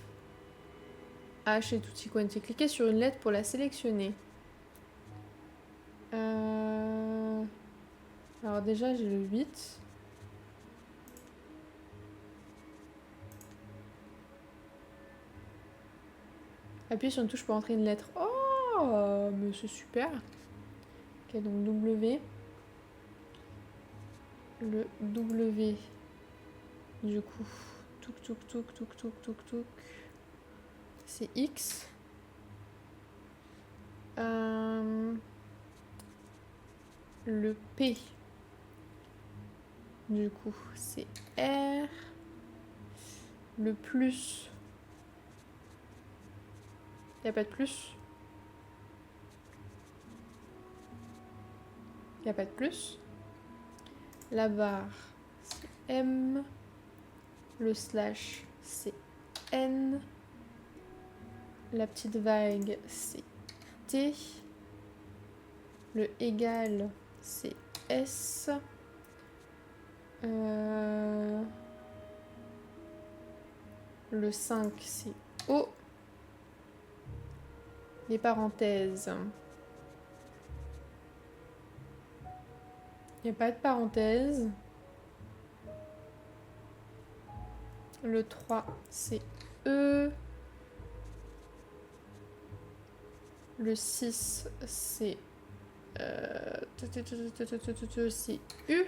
H et tutti quanti. Cliquez sur une lettre pour la sélectionner. Alors déjà, j'ai le 8. Appuyez sur une touche pour entrer une lettre. Oh, mais c'est super. Ok, donc W. Le W. Du coup, touk. C'est X. Le P. Du coup, c'est R. Le plus. Il n'y a pas de plus. Il n'y a pas de plus. La barre, c'est M. Le slash, c'est N. La petite vague, c'est T. Le égal, c'est S. Le 5, c'est O. Les parenthèses. Il n'y a pas de parenthèse. Le 3, c'est E. Le 6, c'est c'est U.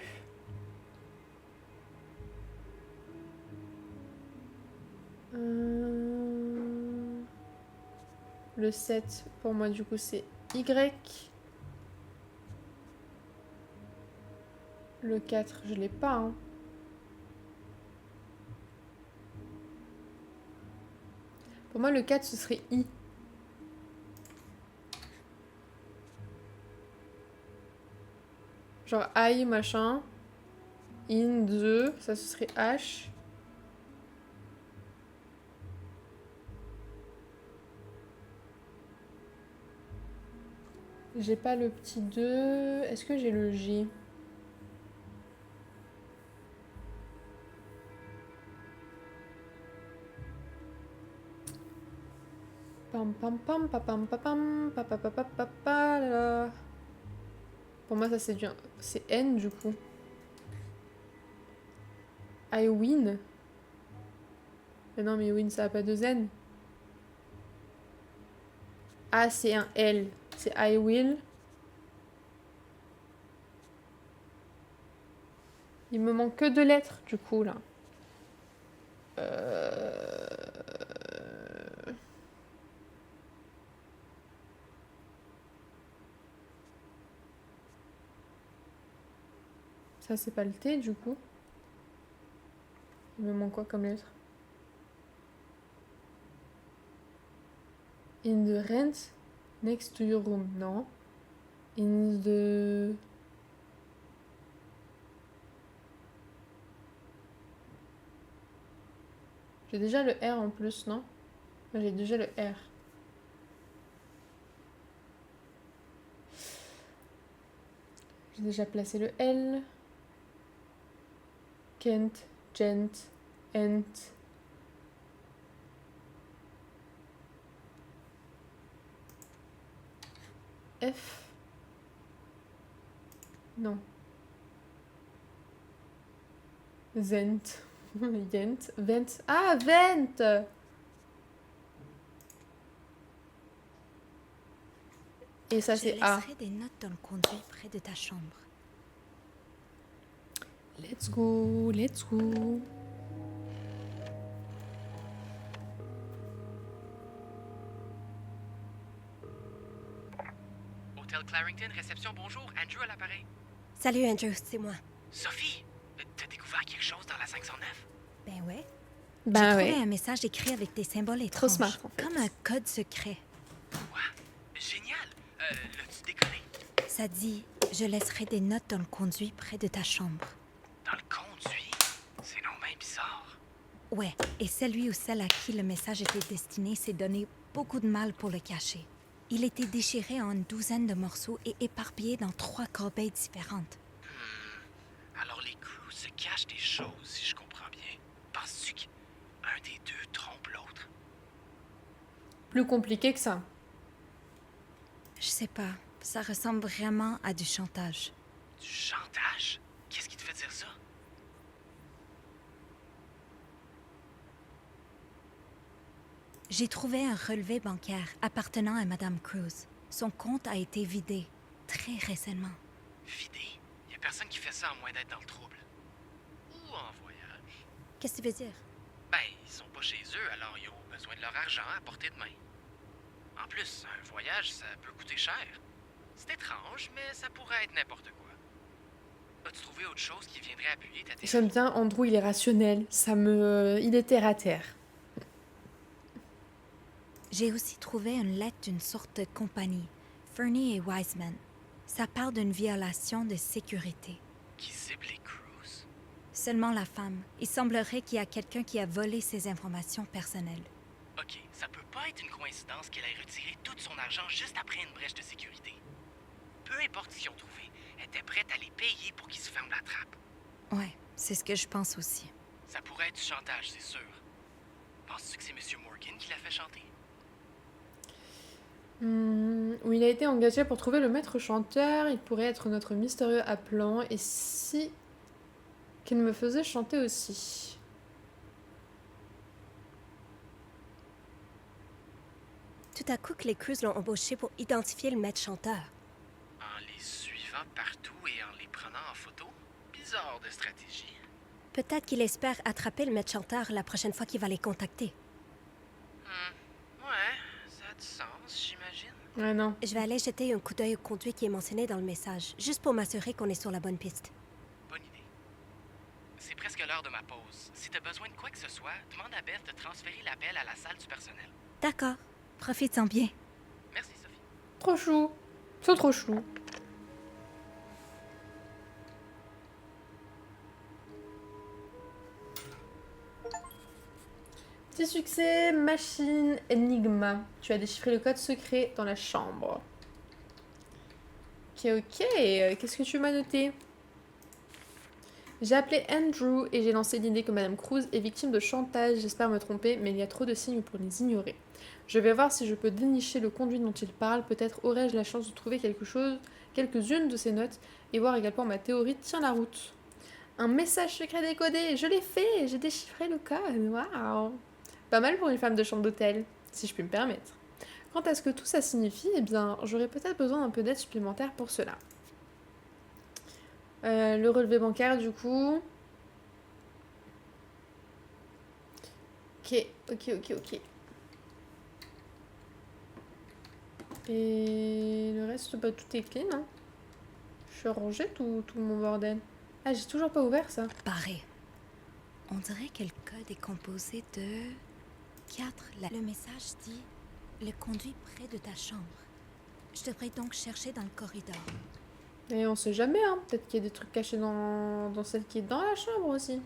Le 7, pour moi, du coup, c'est Y. Le 4, je l'ai pas. Hein. Pour moi, le 4, ce serait I. Genre I, machin. In, the, ça, ce serait H. J'ai pas le petit 2. Est-ce que j'ai le G? Pam pam pam pam pam pam. Pour moi, ça c'est N du coup. I win. Mais non, mais win ça a pas de N. Ah, c'est un L. C'est I will. Il me manque que 2 lettres du coup là. Ça c'est pas le T du coup. Il me manque quoi comme lettre? In the rent next to your room. Non. In the... J'ai déjà le R en plus, non? J'ai déjà le R. J'ai déjà placé le L. Kent, gent, ent. F. Non. Zent. Yent. Vent. Ah, vent! Et ça, c'est Je A. laisserai des notes dans le conduit près de ta chambre. Let's go, let's go. Hôtel Clarington, réception, bonjour. Andrew à l'appareil. Salut Andrew, c'est moi. Sophie, t'as découvert quelque chose dans la 509? Ben ouais. J'ai Bah trouvé ouais. un message écrit avec des symboles Trop étranges. smart, en fait. Comme un code secret. Quoi? Génial! L'as-tu déconné? Ça dit « Je laisserai des notes dans le conduit près de ta chambre Dans le conduit? C'est non même bizarre. ». Ouais, et celui ou celle à qui le message était destiné s'est donné beaucoup de mal pour le cacher. Il était déchiré en une douzaine de morceaux et éparpillé dans 3 corbeilles différentes. Alors les crews se cachent des choses, si je comprends bien. Penses-tu qu'un des deux trompe l'autre? Plus compliqué que ça. Je sais pas, ça ressemble vraiment à du chantage. Du chantage? Qu'est-ce qui te fait dire ça? J'ai trouvé un relevé bancaire appartenant à Madame Cruz. Son compte a été vidé très récemment. Vidé? Y a personne qui fait ça à moins d'être dans le trouble. Ou en voyage. Qu'est-ce que tu veux dire? Ben, ils sont pas chez eux, alors ils ont besoin de leur argent à portée de main. En plus, un voyage, ça peut coûter cher. C'est étrange, mais ça pourrait être n'importe quoi. As-tu trouvé autre chose qui viendrait appuyer ta théorie? J'aime bien Andrew, il est rationnel. Il est terre à terre. J'ai aussi trouvé une lettre d'une sorte de compagnie, Fernie et Wiseman. Ça parle d'une violation de sécurité. Qui cible les crews? Seulement la femme. Il semblerait qu'il y a quelqu'un qui a volé ses informations personnelles. Ok, ça peut pas être une coïncidence qu'elle ait retiré tout son argent juste après une brèche de sécurité. Peu importe ce qu'ils ont trouvé, elle était prête à les payer pour qu'ils se ferment la trappe. Ouais, c'est ce que je pense aussi. Ça pourrait être du chantage, c'est sûr. Penses-tu que c'est Monsieur Morgan qui l'a fait chanter? Où il a été engagé pour trouver le maître chanteur, il pourrait être notre mystérieux appelant, et si qu'il me faisait chanter aussi. Tout à coup que les Cruz l'ont embauché pour identifier le maître chanteur. En les suivant partout et en les prenant en photo? Bizarre de stratégie. Peut-être qu'il espère attraper le maître chanteur la prochaine fois qu'il va les contacter. Ouais, ça a du sens, j'imagine. Ouais, non. Je vais aller jeter un coup d'œil au conduit qui est mentionné dans le message, juste pour m'assurer qu'on est sur la bonne piste. Bonne idée. C'est presque l'heure de ma pause. Si t'as besoin de quoi que ce soit, demande à Beth de transférer l'appel à la salle du personnel. D'accord. Profites-en bien. Merci, Sophie. Trop chou. C'est trop chou. Petit succès, machine Enigma. Tu as déchiffré le code secret dans la chambre. Ok, ok. Qu'est-ce que tu m'as noté? J'ai appelé Andrew et j'ai lancé l'idée que Madame Cruz est victime de chantage. J'espère me tromper, mais il y a trop de signes pour les ignorer. Je vais voir si je peux dénicher le conduit dont il parle. Peut-être aurai-je la chance de trouver quelques-unes de ces notes et voir également ma théorie tient la route. Un message secret décodé, je l'ai fait, j'ai déchiffré le code. Waouh! Pas mal pour une femme de chambre d'hôtel, si je puis me permettre. Quant à ce que tout ça signifie, eh bien, j'aurais peut-être besoin d'un peu d'aide supplémentaire pour cela. Le relevé bancaire, du coup. Ok. Et le reste, bah, tout est clean, hein. Je suis rangé tout mon bordel. Ah, j'ai toujours pas ouvert ça. Barré. On dirait que le code est composé de 4 lettres. Le message dit « Le conduit près de ta chambre ». Je devrais donc chercher dans le corridor. Et on sait jamais, hein. Peut-être qu'il y a des trucs cachés dans celle qui est dans la chambre aussi.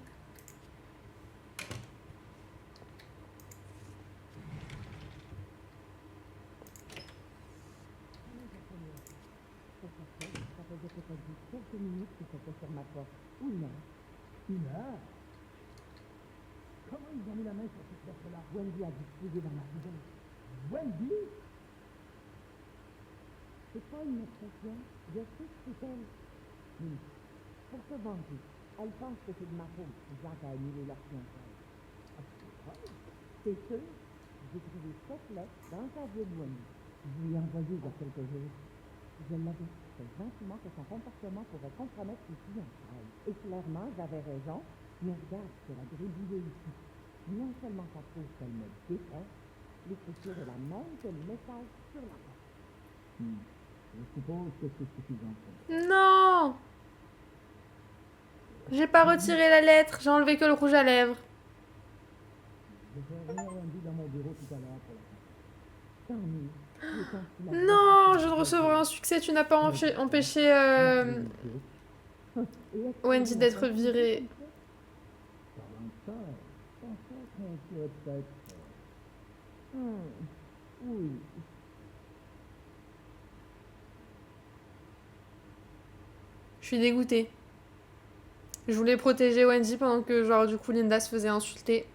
Quelques minutes que c'était sur ma porte. Une heure. Une heure? Comment ils ont mis la main sur cette lettre-là? Wendy a dû fouiller dans ma poubelle. Wendy? C'est pas une expression. Je sais que c'est elle. Pour se venger, elle pense que c'est de ma faute si Jacques a annulé leur fiançailles. C'est sûr, j'ai trouvé cette lettre dans le casier de Wendy. Je lui ai envoyé il y a quelques jours. Je l'avertissais gentiment que son comportement pourrait compromettre ses fiançailles. Et clairement, j'avais raison. Mais regarde ce qu'elle a gribouillé ici. Non seulement ça prouve qu'elle me déteste, l'écriture est la même que le message sur la porte. Je suppose que c'est suffisant pour moi. Non! J'ai pas retiré la lettre, j'ai enlevé que le rouge à lèvres. Je vais revenir lundi dans mon bureau tout à l'heure pour la fin. Tant mieux. Il est temps qu'il a- Non, je viens de recevoir un succès, tu n'as pas empêché Wendy d'être virée. Parlant de ça, je pensais qu'on pourrait peut-être... oui. Je suis dégoûtée. Je voulais protéger Wendy pendant que, genre, du coup, Linda se faisait insulter.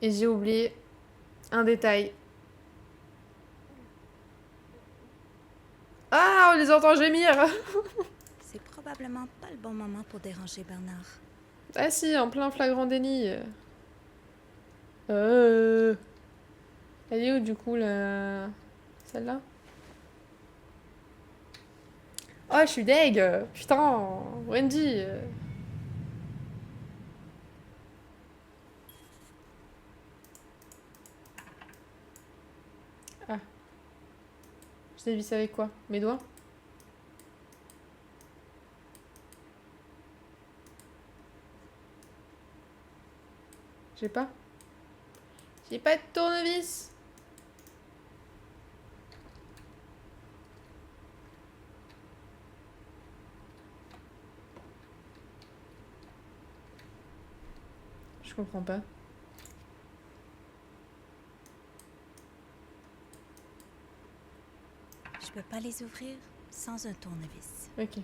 Et j'ai oublié un détail. Ah, on les entend gémir! C'est probablement pas le bon moment pour déranger Bernard. Ah si, en plein flagrant déni. Elle est où, du coup, la... Celle-là? Oh, je suis deg! Putain, Wendy! Ah. Je dévisse avec quoi? Mes doigts? J'ai pas? J'ai pas de tournevis! Je comprends pas. Je peux pas les ouvrir sans un tournevis. Ok.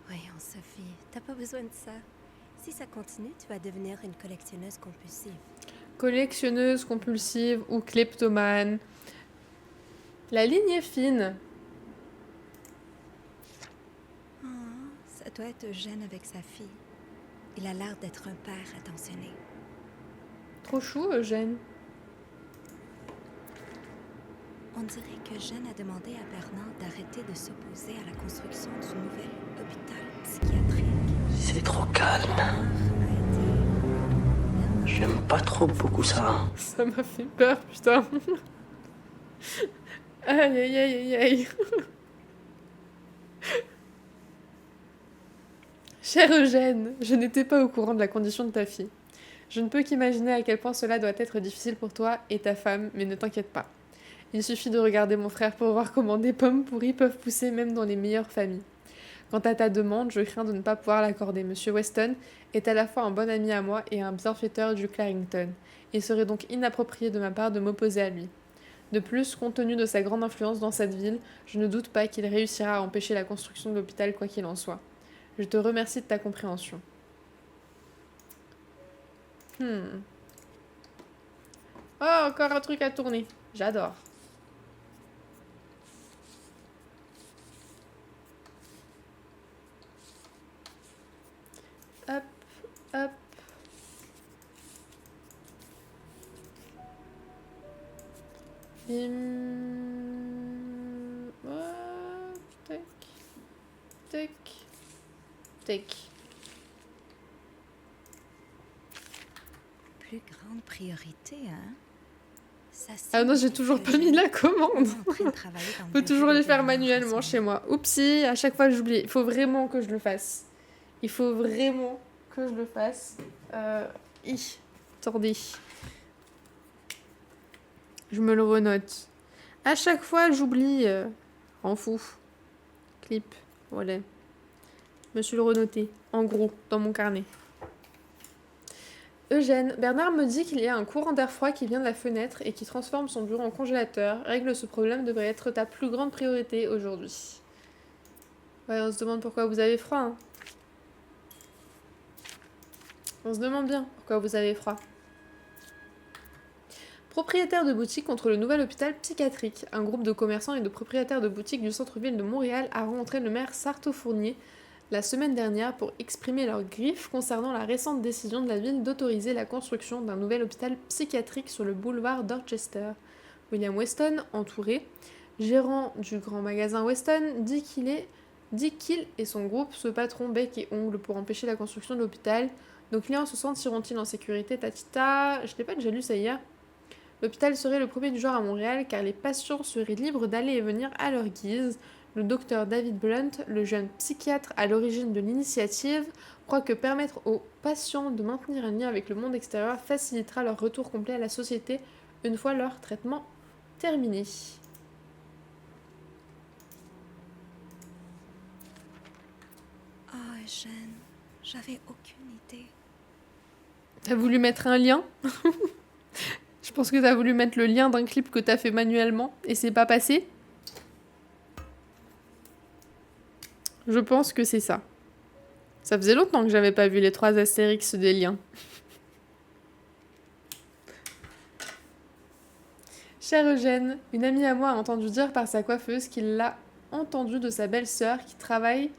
Voyons, Sophie, t'as pas besoin de ça. Si ça continue, tu vas devenir une collectionneuse compulsive. Collectionneuse compulsive ou kleptomane. La ligne est fine. Ah, ça doit être Eugène avec sa fille. Il a l'air d'être un père attentionné. Trop chou, Eugène. On dirait que Eugène a demandé à Bernard d'arrêter de s'opposer à la construction du nouvel hôpital psychiatrique. C'est trop calme. Bernard a été... J'aime pas trop beaucoup ça. Ça m'a fait peur, putain. Aïe, aïe, aïe, aïe, aïe. Cher Eugène, je n'étais pas au courant de la condition de ta fille. Je ne peux qu'imaginer à quel point cela doit être difficile pour toi et ta femme, mais ne t'inquiète pas. Il suffit de regarder mon frère pour voir comment des pommes pourries peuvent pousser même dans les meilleures familles. Quant à ta demande, je crains de ne pas pouvoir l'accorder. Monsieur Weston est à la fois un bon ami à moi et un bienfaiteur du Clarington. Il serait donc inapproprié de ma part de m'opposer à lui. De plus, compte tenu de sa grande influence dans cette ville, je ne doute pas qu'il réussira à empêcher la construction de l'hôpital quoi qu'il en soit. Je te remercie de ta compréhension. Oh, encore un truc à tourner. J'adore. Hop, hop. Tac, tac, tac. Plus grande priorité, hein? Ça Ah non, j'ai signifie toujours que pas mis Eugène la commande. est en train de travailler dans le Faut bureau toujours de les faire Bernard en manuellement ce chez moi. Oupsie, à chaque fois j'oublie. Il faut vraiment que je le fasse. Il faut vraiment que je le fasse. Attendez. Je me le renote. À chaque fois j'oublie. En fou. Clip. Voilà. Je me suis le renoté. En gros, dans mon carnet. Eugène, Bernard me dit qu'il y a un courant d'air froid qui vient de la fenêtre et qui transforme son bureau en congélateur. Règle ce problème devrait être ta plus grande priorité aujourd'hui. Ouais, on se demande pourquoi vous avez froid, hein. On se demande bien pourquoi vous avez froid. Propriétaire de boutique contre le nouvel hôpital psychiatrique. Un groupe de commerçants et de propriétaires de boutiques du centre-ville de Montréal a rencontré le maire Sarto Fournier la semaine dernière pour exprimer leurs griefs concernant la récente décision de la ville d'autoriser la construction d'un nouvel hôpital psychiatrique sur le boulevard Dorchester. William Weston, entouré, gérant du grand magasin Weston, dit qu'il et son groupe se battront bec et ongles pour empêcher la construction de l'hôpital. Nos clients se sentiront-ils en sécurité, tatita? Je l'ai pas déjà lu ça hier. L'hôpital serait le premier du genre à Montréal car les patients seraient libres d'aller et venir à leur guise. Le docteur David Blunt, le jeune psychiatre à l'origine de l'initiative, croit que permettre aux patients de maintenir un lien avec le monde extérieur facilitera leur retour complet à la société une fois leur traitement terminé. Oh, Eugène, j'avais aucune idée. T'as voulu mettre un lien? Je pense que t'as voulu mettre le lien d'un clip que t'as fait manuellement et c'est pas passé. Je pense que c'est ça. Ça faisait longtemps que j'avais pas vu les 3 Astérix des liens. Cher Eugène, une amie à moi a entendu dire par sa coiffeuse qu'il l'a entendu de sa belle-sœur qui travaille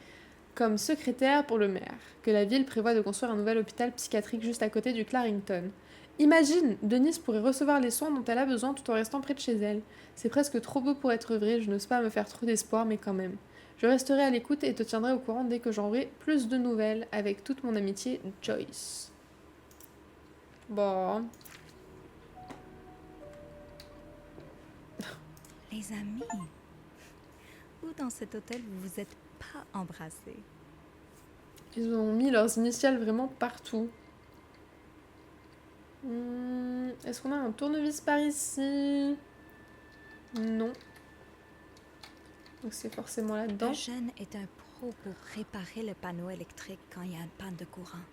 comme secrétaire pour le maire, que la ville prévoit de construire un nouvel hôpital psychiatrique juste à côté du Clarington. Imagine, Denise pourrait recevoir les soins dont elle a besoin tout en restant près de chez elle. C'est presque trop beau pour être vrai, je n'ose pas me faire trop d'espoir, mais quand même. Je resterai à l'écoute et te tiendrai au courant dès que j'aurai plus de nouvelles. Avec toute mon amitié, Joyce. Bon. Les amis, où dans cet hôtel vous vous êtes pas embrassés? Ils ont mis leurs initiales vraiment partout. Est-ce qu'on a un tournevis par ici? Non. Donc c'est forcément là-dedans. Eugène est un pro pour réparer le panneau électrique quand il y a une panne de courant.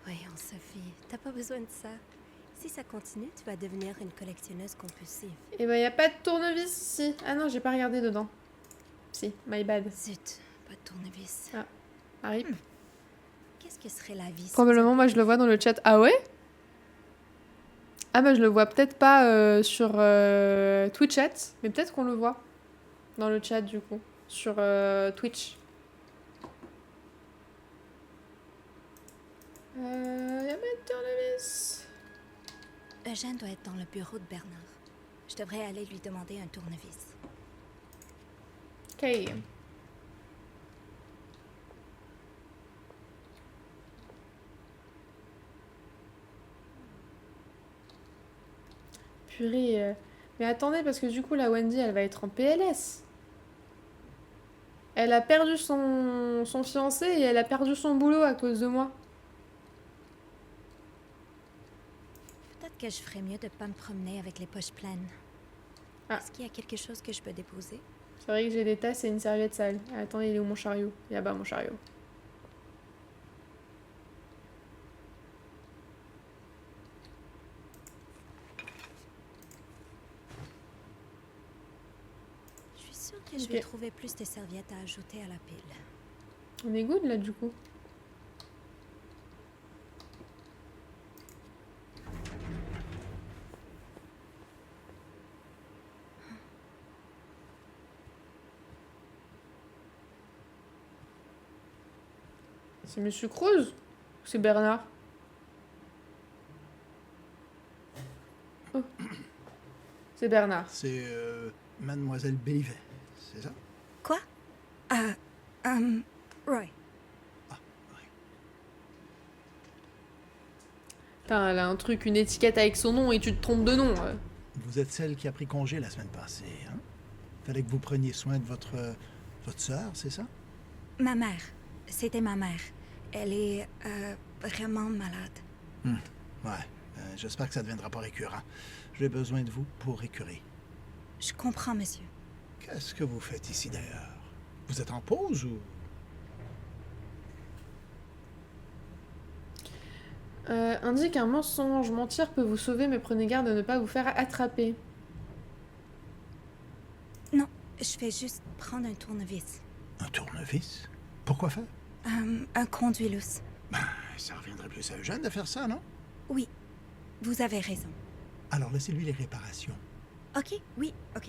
Voyons, Sophie, t'as pas besoin de ça. Si ça continue, tu vas devenir une collectionneuse compulsive. Et ben y a pas de tournevis ici. Ah non, j'ai pas regardé dedans. Si, my bad. Zut, pas de tournevis. Arrive. Qu'est-ce que serait la vie sans Probablement, moi je le vois dans le chat. Ah ouais? Ah bah je le vois peut-être pas sur Twitch chat, mais peut-être qu'on le voit dans le chat du coup, sur Twitch. Y a pas de tournevis. Eugène doit être dans le bureau de Bernard. Je devrais aller lui demander un tournevis. Ok. Purée. Mais attendez, parce que du coup, la Wendy, elle va être en PLS. Elle a perdu son fiancé et elle a perdu son boulot à cause de moi. Peut-être que je ferais mieux de pas me promener avec les poches pleines. Ah. Est-ce qu'il y a quelque chose que je peux déposer? C'est vrai que j'ai des tasses et une serviette sale. Attendez, il est où mon chariot? Il est là-bas, mon chariot. Je suis sûre que je vais trouver plus de serviettes à ajouter à la pile. On est good là du coup. C'est Monsieur Cruz ou c'est Bernard? Oh. C'est Bernard. C'est Mademoiselle Bélivet, c'est ça? Quoi? Roy. Putain, elle a un truc, une étiquette avec son nom et tu te trompes de nom. Vous êtes celle qui a pris congé la semaine passée, hein? Fallait que vous preniez soin de votre sœur, c'est ça? Ma mère. C'était ma mère. Elle est vraiment malade. Ouais, j'espère que ça ne deviendra pas récurrent. J'ai besoin de vous pour récurer. Je comprends, monsieur. Qu'est-ce que vous faites ici d'ailleurs? Vous êtes en pause ou... Indique un mensonge. Mentir peut vous sauver, mais prenez garde de ne pas vous faire attraper. Non, je vais juste prendre un tournevis. Un tournevis? Pourquoi faire? Un conduit lousse. Ben, ça reviendrait plus à Eugène de faire ça, non? Oui, vous avez raison. Alors laissez-lui les réparations. Ok, oui, ok.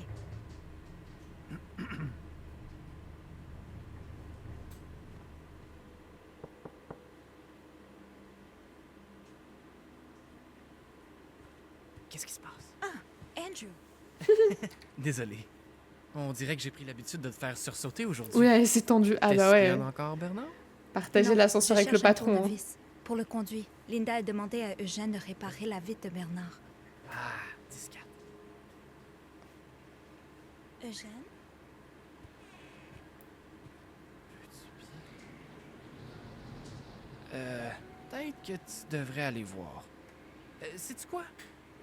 Qu'est-ce qui se passe? Andrew, Désolé. On dirait que j'ai pris l'habitude de te faire sursauter aujourd'hui. Oui, elle s'est tendue. Ah bah ouais. T'espionnes encore, Bernard? Partager non, l'ascenseur je avec le cherche un patron. Hein. tournevis pour le conduit. Linda a demandé à Eugène de réparer la vitre de Bernard. Ah, 10-4. Eugène? Peut-être que tu devrais aller voir. Sais-tu quoi?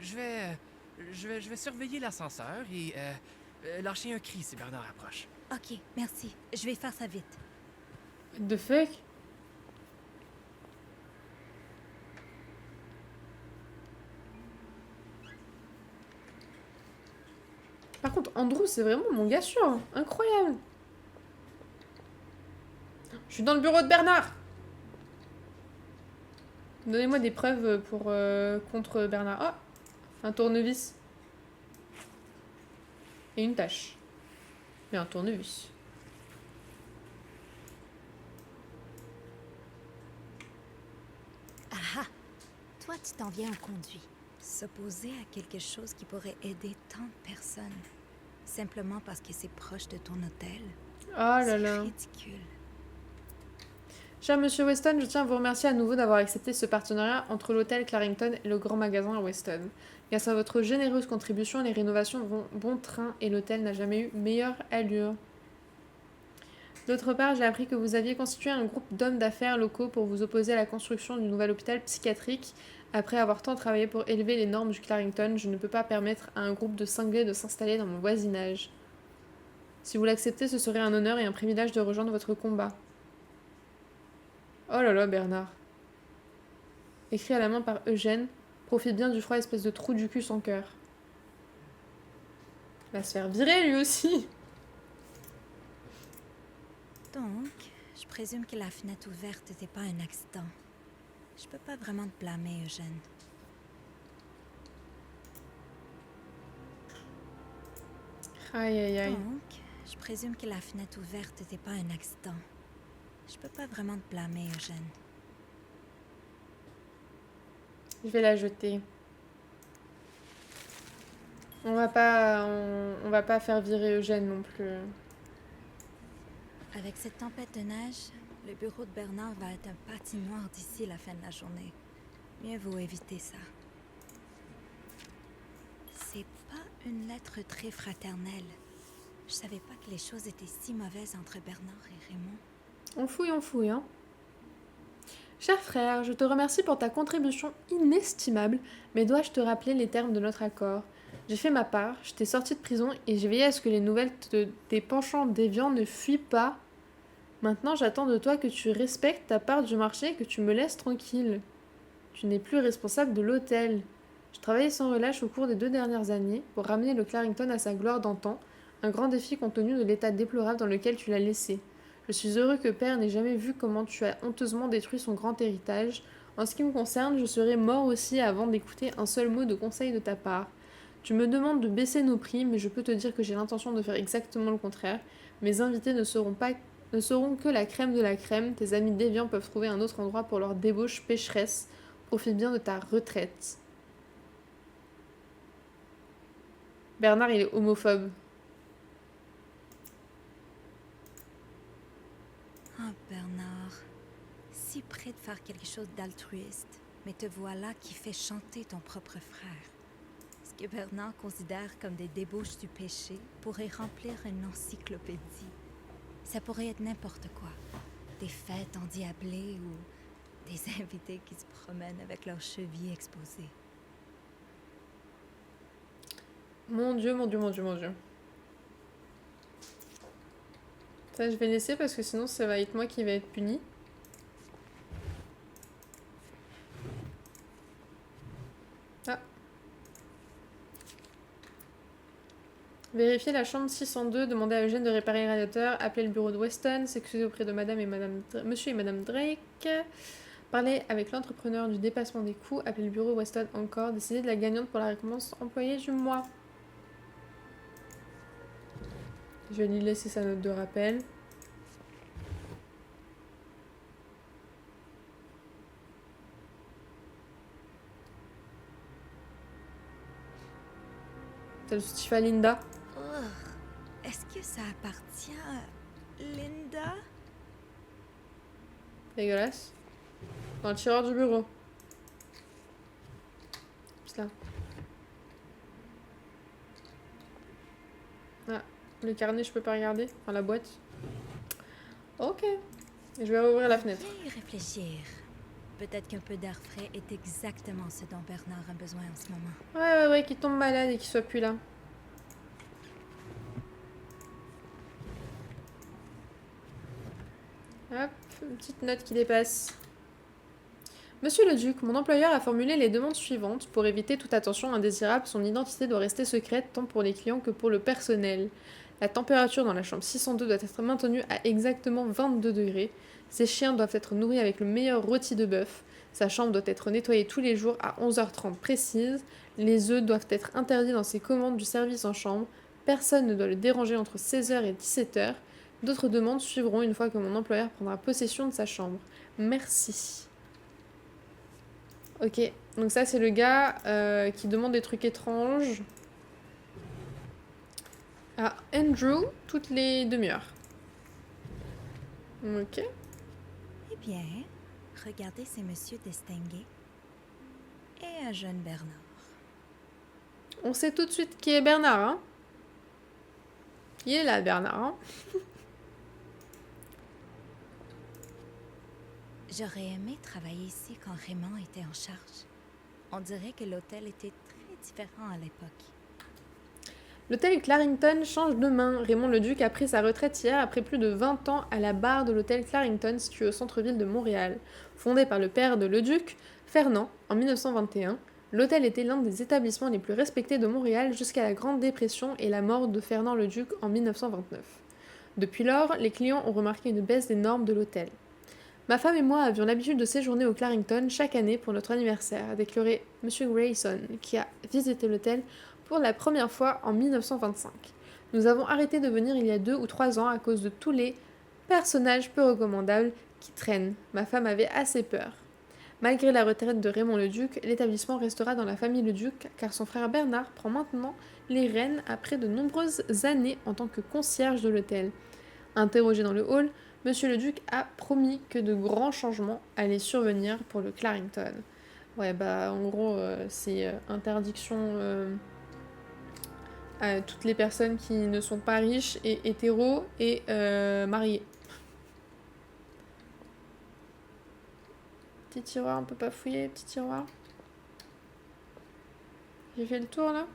Je vais surveiller l'ascenseur et lâcher un cri si Bernard approche. Ok, merci. Je vais faire ça vite. What the fuck? Par contre, Andrew, c'est vraiment mon gars sûr. Hein. Incroyable. Je suis dans le bureau de Bernard. Donnez-moi des preuves pour contre Bernard. Oh, un tournevis. Et une tâche. Mais un tournevis. Ah! Toi, tu t'en viens au conduit. S'opposer à quelque chose qui pourrait aider tant de personnes. Simplement parce que c'est proche de ton hôtel. Oh là C'est là. ridicule. Cher Monsieur Weston, je tiens à vous remercier à nouveau d'avoir accepté ce partenariat entre l'hôtel Clarington et le grand magasin à Weston. Grâce à votre généreuse contribution, les rénovations vont bon train et l'hôtel n'a jamais eu meilleure allure. D'autre part, j'ai appris que vous aviez constitué un groupe d'hommes d'affaires locaux pour vous opposer à la construction du nouvel hôpital psychiatrique. Après avoir tant travaillé pour élever les normes du Clarington, je ne peux pas permettre à un groupe de cinglés de s'installer dans mon voisinage. Si vous l'acceptez, ce serait un honneur et un privilège de rejoindre votre combat. Oh là là, Bernard. Écrit à la main par Eugène, profite bien du froid, espèce de trou du cul sans cœur. Il va se faire virer lui aussi. Donc, je présume que la fenêtre ouverte n'était pas un accident. Je peux pas vraiment te blâmer, Eugène. Aïe aïe aïe. Donc, je présume que la fenêtre ouverte n'était pas un accident. Je peux pas vraiment te blâmer, Eugène. Je vais la jeter. On va pas faire virer Eugène non plus. Avec cette tempête de neige, le bureau de Bernard va être un patinoire d'ici la fin de la journée. Mieux vaut éviter ça. C'est pas une lettre très fraternelle. Je savais pas que les choses étaient si mauvaises entre Bernard et Raymond. On fouille, hein. Cher frère, je te remercie pour ta contribution inestimable, mais dois-je te rappeler les termes de notre accord? J'ai fait ma part, je t'ai sorti de prison et j'ai veillé à ce que les nouvelles de tes penchants déviants ne fuient pas. Maintenant, j'attends de toi que tu respectes ta part du marché et que tu me laisses tranquille. Tu n'es plus responsable de l'hôtel. Je travaillais sans relâche au cours des 2 dernières années pour ramener le Clarington à sa gloire d'antan, un grand défi compte tenu de l'état déplorable dans lequel tu l'as laissé. Je suis heureux que Père n'ait jamais vu comment tu as honteusement détruit son grand héritage. En ce qui me concerne, je serais mort aussi avant d'écouter un seul mot de conseil de ta part. Tu me demandes de baisser nos prix, mais je peux te dire que j'ai l'intention de faire exactement le contraire. Mes invités ne seront que la crème de la crème. Tes amis déviants peuvent trouver un autre endroit pour leur débauche pécheresse. Profite bien de ta retraite. Bernard, il est homophobe. Ah, Bernard. Si près de faire quelque chose d'altruiste, mais te voilà qui fait chanter ton propre frère. Ce que Bernard considère comme des débauches du péché pourrait remplir une encyclopédie. Ça pourrait être n'importe quoi. Des fêtes endiablées ou des invités qui se promènent avec leurs chevilles exposées. Mon Dieu, mon Dieu, mon Dieu, mon Dieu. Ça, je vais laisser parce que sinon, ça va être moi qui vais être puni. Ah. Vérifier la chambre 602, demander à Eugène de réparer les radiateurs, appeler le bureau de Weston, s'excuser auprès de Monsieur et Madame Drake, parler avec l'entrepreneur du dépassement des coûts, appeler le bureau Weston encore, décider de la gagnante pour la récompense employée du mois. Je vais lui laisser sa note de rappel. T'as le soutif à Linda. Oh, est-ce que ça appartient à Linda? Dégueulasse. Dans le tiroir du bureau. C'est là. Ah, le carnet, je peux pas regarder. Enfin, la boîte. Ok. Et je vais rouvrir la fenêtre. Viens y réfléchir. Peut-être qu'un peu d'air frais est exactement ce dont Bernard a besoin en ce moment. Ouais, qu'il tombe malade et qu'il soit plus là. Hop, une petite note qui dépasse. Monsieur le duc, mon employeur a formulé les demandes suivantes. Pour éviter toute attention indésirable, son identité doit rester secrète tant pour les clients que pour le personnel. La température dans la chambre 602 doit être maintenue à exactement 22 degrés. Ses chiens doivent être nourris avec le meilleur rôti de bœuf. Sa chambre doit être nettoyée tous les jours à 11h30 précise. Les œufs doivent être interdits dans ses commandes du service en chambre. Personne ne doit le déranger entre 16h et 17h. D'autres demandes suivront une fois que mon employeur prendra possession de sa chambre. Merci. Ok, donc ça c'est le gars qui demande des trucs étranges à Andrew toutes les demi-heures. Ok. Eh bien, regardez ces messieurs distingués. Et un jeune Bernard. On sait tout de suite qui est Bernard, hein. Il est là, Bernard, hein. J'aurais aimé travailler ici quand Raymond était en charge. On dirait que l'hôtel était très différent à l'époque. L'hôtel Clarington change de main. Raymond le Duc a pris sa retraite hier après plus de 20 ans à la barre de l'hôtel Clarington situé au centre-ville de Montréal. Fondé par le père de le Duc, Fernand, en 1921, l'hôtel était l'un des établissements les plus respectés de Montréal jusqu'à la Grande Dépression et la mort de Fernand le Duc en 1929. Depuis lors, les clients ont remarqué une baisse des normes de l'hôtel. Ma femme et moi avions l'habitude de séjourner au Clarington chaque année pour notre anniversaire, a déclaré M. Grayson, qui a visité l'hôtel pour la première fois en 1925. Nous avons arrêté de venir il y a 2 ou 3 ans à cause de tous les personnages peu recommandables qui traînent. Ma femme avait assez peur. Malgré la retraite de Raymond le Duc, l'établissement restera dans la famille le Duc car son frère Bernard prend maintenant les rênes après de nombreuses années en tant que concierge de l'hôtel. Interrogé dans le hall, Monsieur le Duc a promis que de grands changements allaient survenir pour le Clarington. Ouais, bah en gros, c'est interdiction à toutes les personnes qui ne sont pas riches et hétéros et mariées. Petit tiroir, on peut pas fouiller, petit tiroir. J'ai fait le tour là.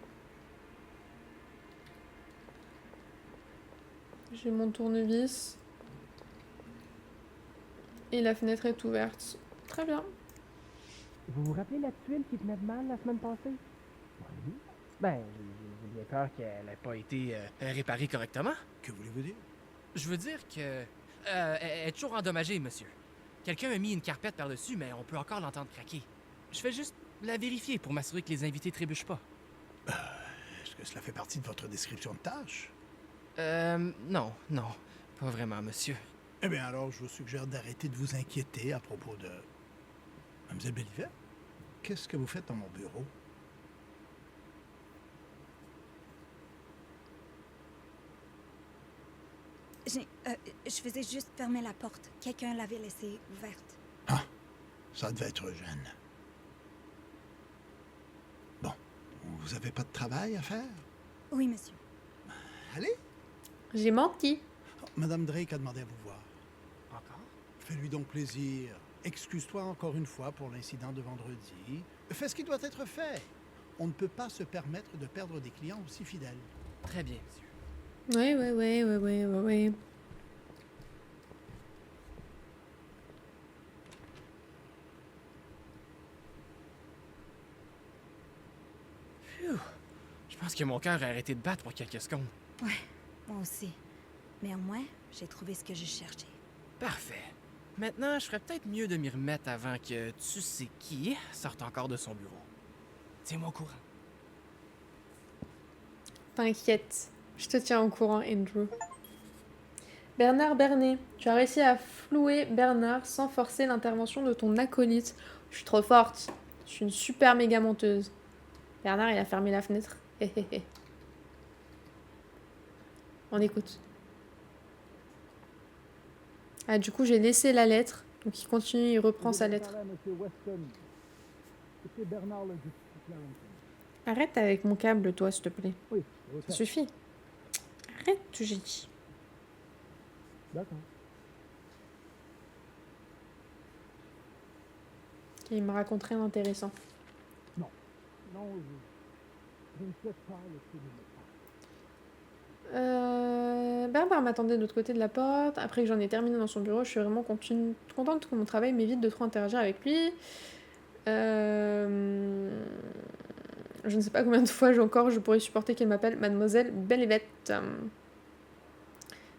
J'ai mon tournevis. Et la fenêtre est ouverte. Très bien. Vous vous rappelez la tuile qui tenait de mal la semaine passée? Oui. Ben, j'ai bien peur qu'elle Elle n'a pas été réparée correctement. Que voulez-vous dire? Je veux dire que... elle est toujours endommagée, monsieur. Quelqu'un a mis une carpette par-dessus, mais on peut encore l'entendre craquer. Je fais juste la vérifier pour m'assurer que les invités trébuchent pas. Est-ce que cela fait partie de votre description de tâche? Non, pas vraiment, monsieur. Eh bien alors, je vous suggère d'arrêter de vous inquiéter à propos de... Mademoiselle Bellivet, qu'est-ce que vous faites dans mon bureau? Je faisais juste fermer la porte. Quelqu'un l'avait laissée ouverte. Ah, ça devait être Eugène. Bon, vous avez pas de travail à faire? Oui, monsieur. Allez. J'ai menti. Oh, Madame Drake a demandé à vous voir. Encore? Fais-lui donc plaisir. Excuse-toi encore une fois pour l'incident de vendredi. Fais ce qui doit être fait. On ne peut pas se permettre de perdre des clients aussi fidèles. Très bien, monsieur. Ouais. Phew. Je pense que mon cœur a arrêté de battre pour quelques secondes. Ouais, moi aussi. Mais au moins, j'ai trouvé ce que je cherchais. Parfait. Maintenant, je ferais peut-être mieux de m'y remettre avant que tu sais qui sorte encore de son bureau. Tiens-moi au courant. T'inquiète, je te tiens au courant, Andrew. Bernard Bernet, tu as réussi à flouer Bernard sans forcer l'intervention de ton acolyte. Je suis trop forte. Je suis une super méga menteuse. Bernard, il a fermé la fenêtre. On écoute. Ah, du coup, j'ai laissé la lettre. Donc, il continue, il reprend sa lettre. C'est Bernard le duc de Clarendon. Arrête avec mon câble, toi, s'il te plaît. Oui, Ça suffit. Arrête, j'ai dit. D'accord. Il me raconte rien d'intéressant. Non, je ne souhaite pas laisser le Bernard m'attendait de l'autre côté de la porte. Après que j'en ai terminé dans son bureau, je suis vraiment contente que mon travail m'évite de trop interagir avec lui. Je ne sais pas combien de fois je pourrais supporter qu'elle m'appelle Mademoiselle Bellevette.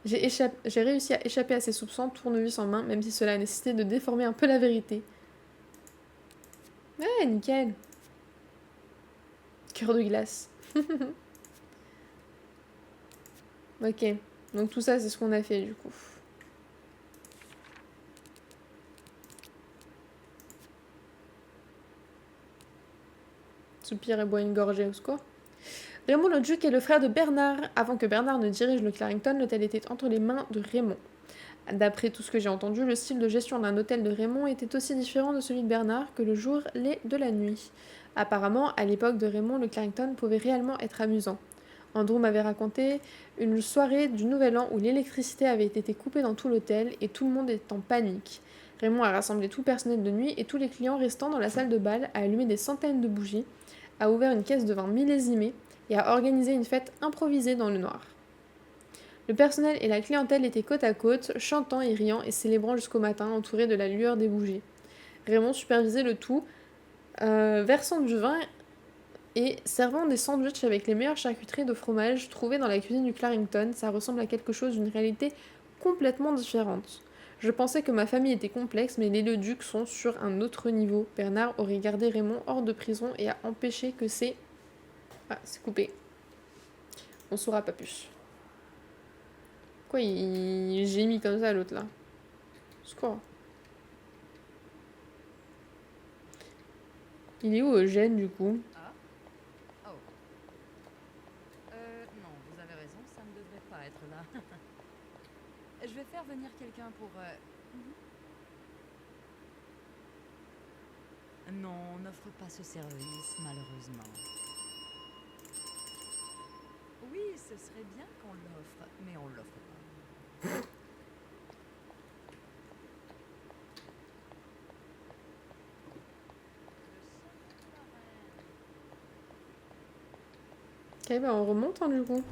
J'ai réussi à échapper à ses soupçons, tournevis en main, même si cela a nécessité de déformer un peu la vérité. Ouais, nickel. Cœur de glace. Ok, donc tout ça, c'est ce qu'on a fait du coup. Soupire et boit une gorgée au secours. Raymond le duc est le frère de Bernard. Avant que Bernard ne dirige le Clarendon, l'hôtel était entre les mains de Raymond. D'après tout ce que j'ai entendu, le style de gestion d'un hôtel de Raymond était aussi différent de celui de Bernard que le jour l'est de la nuit. Apparemment, à l'époque de Raymond, le Clarendon pouvait réellement être amusant. Andrew m'avait raconté une soirée du Nouvel An où l'électricité avait été coupée dans tout l'hôtel et tout le monde était en panique. Raymond a rassemblé tout le personnel de nuit et tous les clients restant dans la salle de bal, a allumé des centaines de bougies, a ouvert une caisse de vin millésimée et a organisé une fête improvisée dans le noir. Le personnel et la clientèle étaient côte à côte, chantant et riant et célébrant jusqu'au matin, entourés de la lueur des bougies. Raymond supervisait le tout, versant du vin et servant des sandwichs avec les meilleures charcuteries de fromage trouvées dans la cuisine du Clarendon. Ça ressemble à quelque chose d'une réalité complètement différente. Je pensais que ma famille était complexe, mais les Leduc sont sur un autre niveau. Bernard aurait gardé Raymond hors de prison et a empêché que c'est... Ah, c'est coupé. On saura pas plus. Quoi, il gémit comme ça, l'autre, là? Secours. Il est où, Eugène, du coup? Non, vous avez raison, ça ne devrait pas être là. Je vais faire venir quelqu'un pour... Non, on n'offre pas ce service, malheureusement. Oui, ce serait bien qu'on l'offre, mais on l'offre pas. Ok, bah on remonte, hein, du coup.